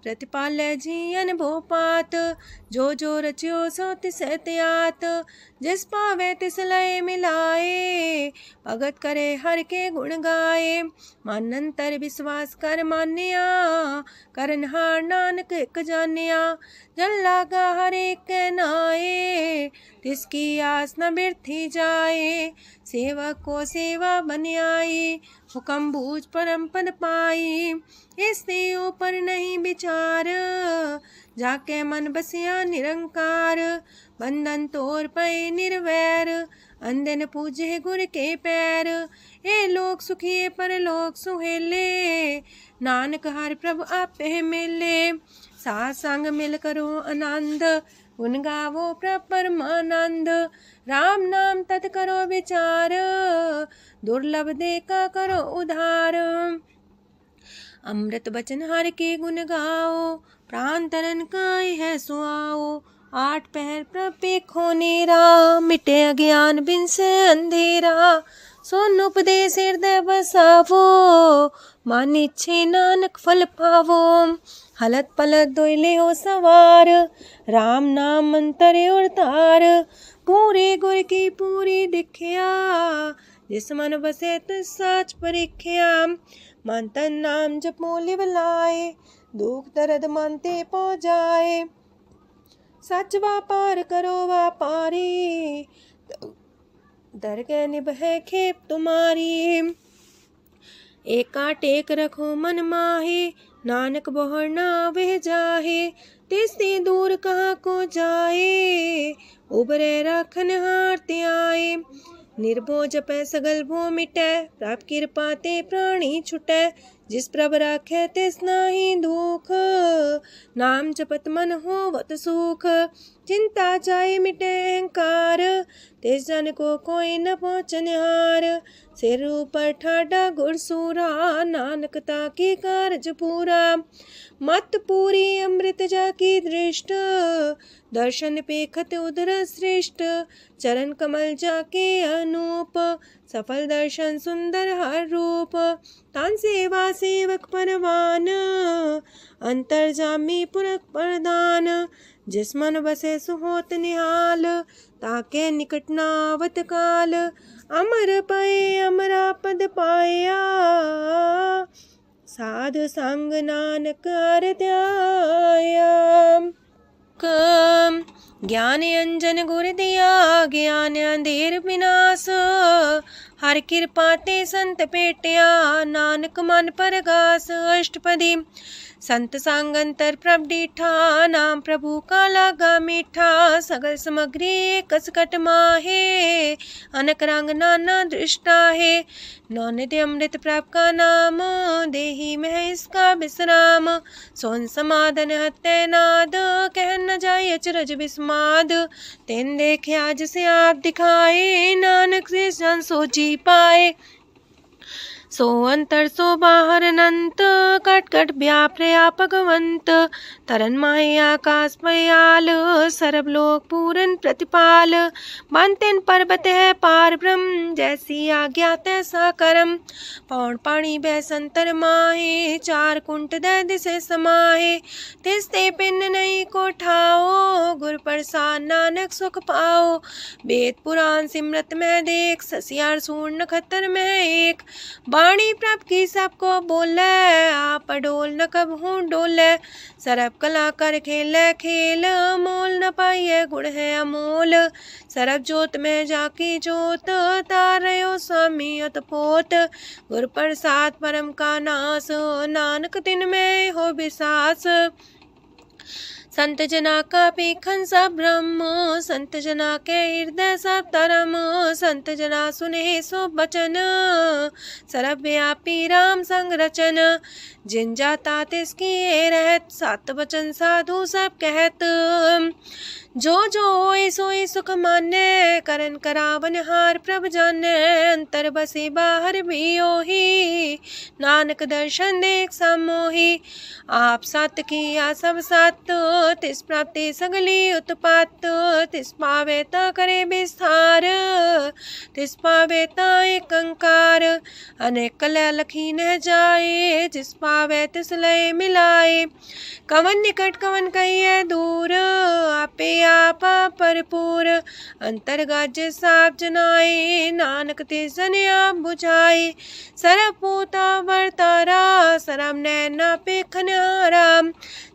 प्रतिपाल्य जियन भोपात, जो रचियो सो तिस त्यात। जिस पावे तिस लय मिलाए, भगत करे हर के गुण गाए। मानंतर विश्वास कर मान्या, करनहार नानक एक जान्या। जन लागा हर एक नाए, तिसकी आस न बिरथी जाए। सेवक को सेवा बन आई, हुक्म बूझ परम पद पाई। इससे ऊपर नहीं विचार, जाके मन बसिया निरंकार। बंधन तोर पे निर्वैर, अंधन पूजे गुर के पैर। ए लोक सुखिए पर लोक सुहेले, नानक हर प्रभु आपे मिले। साथ संग मिल करो आनंद, गुण गावो प्रभु परमानंद। राम नाम तत् करो विचार, दुर्लभ देखा करो उधार। अमृत बचन हर के गुण गाओ, प्राण तरन काय है सुआओ। आठ पहर प्रभु खो नेरा, मिटे अज्ञान बिन से अंधेरा। सोन उपदेश हृदय बसावो, मान इच्छे नानक फल पावो। हलत पलत दोइले हो सवार, राम नाम मंत्र उड़तार। पूरे गुर की पूरी दिखिया, जिस मन बसे तिस साच परिख्या। मन तन नाम जपो लिव लाए, दुख दर्द मानते पो जाए। सच व्यापार करो व्यापारी, दरगह निभै खेप तुम्हारी। एका टेक रखो मन माहे, नानक बहुर ना वह जाहे। तिससे दूर कहाँ को जाए, उबरे राखन हार ते आए। निर्भो जपै सगल भो मिटै, प्रभ कृपा ते प्राणी छुटै। जिस प्रभ राखै तिस नाहि दुख, नाम जपत मन होवत सुख। चिंता जाए मिटे अहंकार, तिस जन को कोई न पहुँचनिहार। सिर ऊपर ठाडा गुरसूरा, नानक ताके कारज पूरा। मत पूरी अमृत जाकी दृष्ट, दर्शन पेखत उदर श्रेष्ठ। चरण कमल जाके अनूप, सफल दर्शन सुंदर हर रूप। तान सेवा सेवक परवान, अंतर जामी पुरख प्रदान। जिस मन बसे सुहोत निहाल, ताके निकट नावत काल। अमर पाए अमरा पद पाया, साधु संग नानक हर ध्याया। ज्ञान अंजन गुर दिया, ज्ञान अंधेर विनाश। हर कृपा ते संत पेटिया, नानक मन परगास। अष्टपदी संत संग अंतर प्रभ डीठा, नाम प्रभु का लागा मीठा। सगल सामग्री कसकट माहे, अनक रंग नाना दृष्टा है। नौनिधि अमृत प्रभ का नाम, देही में इसका विश्राम। सोन समाधन हत्ते नाद, कह न जाय अचरज विस्माद। तेन देखे आज से आप दिखाए, नानक से जन सो जी पाए। सो अंतर सो बाहर अनंत, कट कट व्याप रया भगवंत। तरन माहे आकाश पयाल, सर्व लोक पूरन प्रतिपाल। बनतेन पर्वत है पार ब्रह्म, जैसी आज्ञा तैसा करम। पौन पाणी बह संतर माहे, चार कुंट दह दिसे समाहे। तिसते पिन नहीं को ठाओ, गुर प्रसाद नानक सुख पाओ। वेद पुराण सिमरत में देख, ससियार सूर नखत्तर में एक। वाणी प्रभ की सबको बोले, आप डोल न कब हूँ डोले। सरब कला कर खेले खेल, मोल न पाइए गुण है अमोल। सरब जोत में जाकी जोत, तारयो स्वामी अतपोत। गुर प्रसाद परम का नास, नानक तिन में हो विसास। संत जना का पेखन सब ब्रह्म, संत जना के हृदय सब धर्म। संत जना सुने सो बचन, सर्वव्यापी राम संग रचन। जिन जाता तिसकी रहत, सात वचन साधु सब कहत। जो जो होए सोए सुख माने, करन करावन हार प्रभ जाने। अंतर बसे बाहर भी ओही, नानक दर्शन देख समोही। आप सत किया सब सत, तिस प्राप्ति सगली उत्पात। तिस पावे ता करे विस्तार, तिस पावे ता एक अंकार। अनेक कलह लखी न जाए, जिस पावे तिस लय मिलाए। कवन निकट कवन कहिए दूर, आपे आपा भरपूर। अंतर्गत साप जनाए, नानक तिस जन आप बुझाए। सरब पूता वर्तारा, सरब नैना पेखन हारा।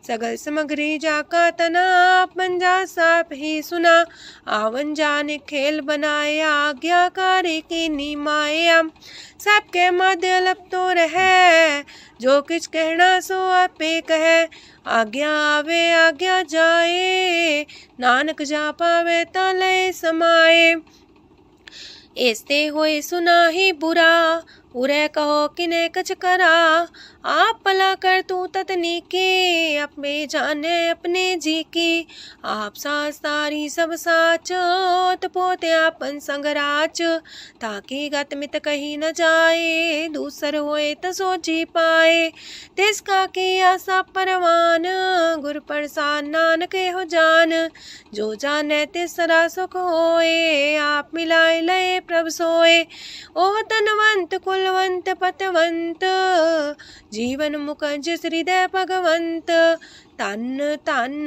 सगल सामग्री जाका तना, आप मंजा साप ही सुना। आवन जाने खेल बनाया, आज्ञाकारी की नीमाया। सबके मध्य अलप तो रहे, जो किछ कहना सो आपे कहे। आज्ञा आवे आज्ञा जाए, नानक जा पावे ता लय समाए। ऐसे होए सुना ही बुरा, उरे कहो किने कछ करा। आप भला कर तू ततनी के, अपने जाने अपने जी की। आप सास तारी सब साच, पोते आपन संग राच। ताकि गत मित कही न जाए, दूसर होए त सो जी पाए। तिसका किया सब परवान, गुर प्रसाद नानक हो जान। जो जाने तिस सदा सुख होए, आप मिलाए लय प्रभ सोए। ओह तनवंत कुल बलवंत पतवंत, जीवन मुकज हृदय भगवंत। तन तन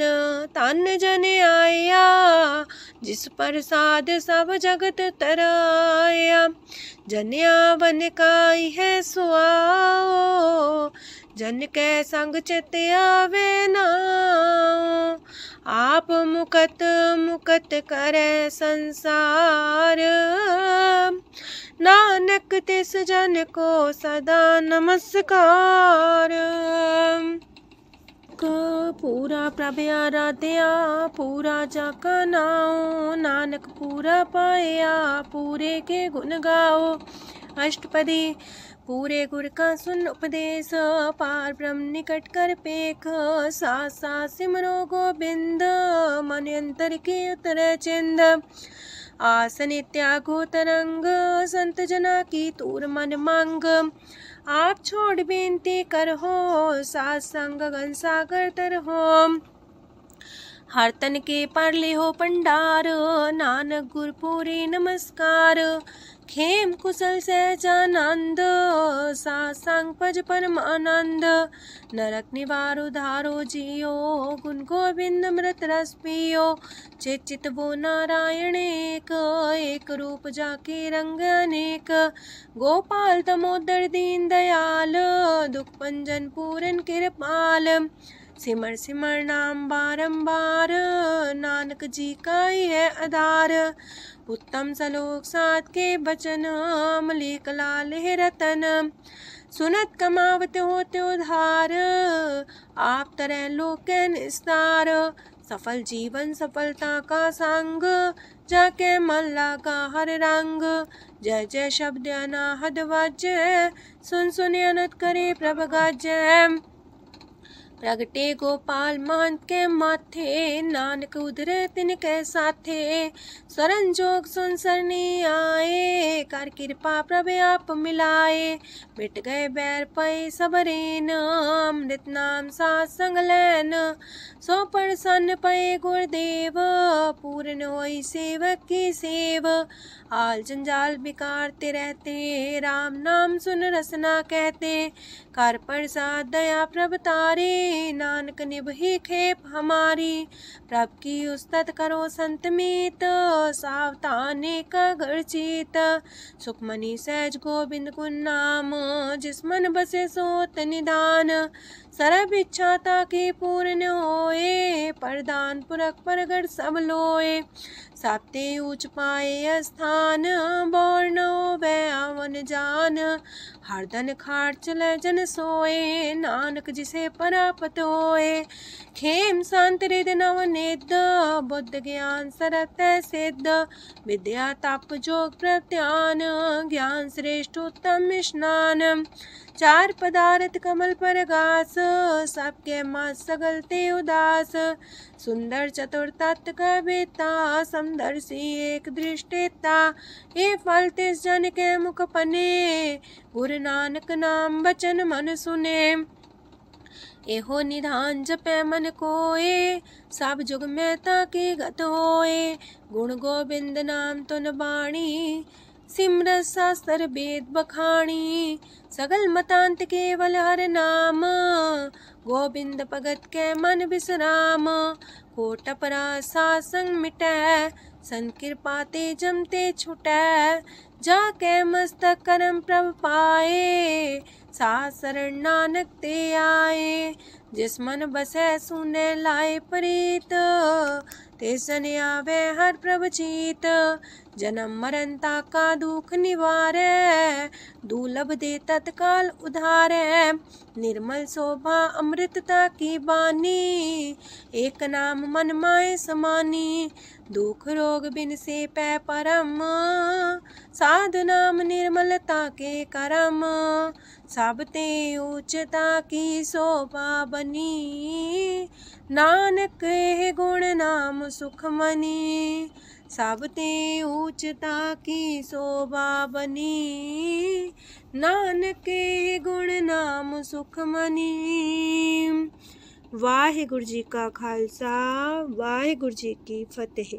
तन जन आया, जिस प्रसाद सब जगत तराया। जन्या बन काई है सुआओ, जन के संग चित आवे नाओ। आप मुकत मुकत करे संसार, नानक तिस जन को सदा नमस्कार। पूरा प्रभ आराध्या, पूरा जाका नाओ। नानक पूरा पाया, पूरे के गुण गाओ। अष्टपदी। पूरे गुर का सुन उपदेश, पार ब्रह्म निकट कर पेख। साथ साथ सिमरो गोबिंद, मन अंतर की उतरे चिंद। आसन त्यागो तरंग, संत जना की तूर मन मांग। आप छोड़ बेनती कर हो, सात संग गन सागर तर हो। हर तन के पर ले हो पंडार, नानक गुर पूरे नमस्कार। खेम कुशल सहजानंद, सात संग पज परमानंद। नरक निवार उधारो जियो, गुण गोविंद मृत रस पियो। चित चित वो नारायण एक, एक रूप जाके रंग अनेक। गोपाल तमोदर दीन दयाल, दुख भंजन पूरन कृपाल। सिमर सिमर नाम बारंबार, नानक जी का ही है आधार। उत्तम सलोक साध के बचन, मलिक लाल है रतन। सुनत कमावत होते उधार, आप तरह लोक निस्तार। सफल जीवन सफलता का संग, जाके मन लागा हर रंग। जय जय शब्द अनाहद वाजय, सुन सुन अनत करे प्रभ गाजय। प्रगटे गोपाल महंत के माथे, नानक उधरे तिनके साथे। स्वरन जोग सुन सरनी आए, कर कृपा प्रभ आप मिलाए। मिट गए बैर पै सबरेन, अमृत नाम साथ संग लैन। सो प्रसन्न पै गुरुदेव, पूर्ण होई सेवक की सेव। आल जंजाल बिकारते रहते, राम नाम सुन रसना कहते। कर प्रसाद दया प्रभ तारे, नानक निभही खेप हमारी। प्रभ की उस्तत करो संत मीत, सावधाने का घर चीत। सुखमनी सहज गोविंद गुण नाम, जिस मन बसे सोत निधान। सर्व इच्छा ताकि पूर्ण होए, प्रदान पुरख परगट सब लोए। साप्ते ऊंच पाए स्थान, बोर न होवे आवन जान। हर धन खाट चले जन सोए, नानक जिसे प्राप्त होए। खेम शांत हृदय नव निध, बुद्ध ज्ञान सरत सिद्ध। विद्या तप जोग प्रत्यान, ज्ञान श्रेष्ठ उत्तम स्नान। चार पदार्थ कमल पर घास, सबके मात सगलते उदास। सुंदर चतुर तत्व का बेता, समदर्शी एक दृष्टिता। ये फल तिस जन के मुख पने, गुरु नानक नाम बचन मन सुने। एहो निधान जपे मन कोए, सब जुग में ताकि गत होए। गुण गोविंद नाम तुन बाणी, सिमरत शास्त्र वेद बखाणी। सगल मतांत केवल हर नाम, गोविंद भगत के मन विश्राम। कोट अपराध सात संग मिटै, संत कृपा ते जमते छुटै। जाके मस्तक करम प्रभ पाए, साथ शरण नानक ते आए। जिस मन बसै सुने लाए प्रीत, तिस जन आवे हर प्रभ चीत। जन्म मरनता का दुख निवारै, दुर्लभ दे तत्काल उधारै। निर्मल शोभा अमृतता की बानी, एक नाम मन माय समानी। दुख रोग बिन से पै परम, साधु नाम निर्मलता के करम। सब ते उच्चता की शोभा बनी, नानक है गुण नाम सुखमनी। सब ते उच्चता की शोभा बनी, नानक है गुण नाम सुखमनी। वाहिगुरु जी का खालसा, वाहिगुरु जी की फतेह।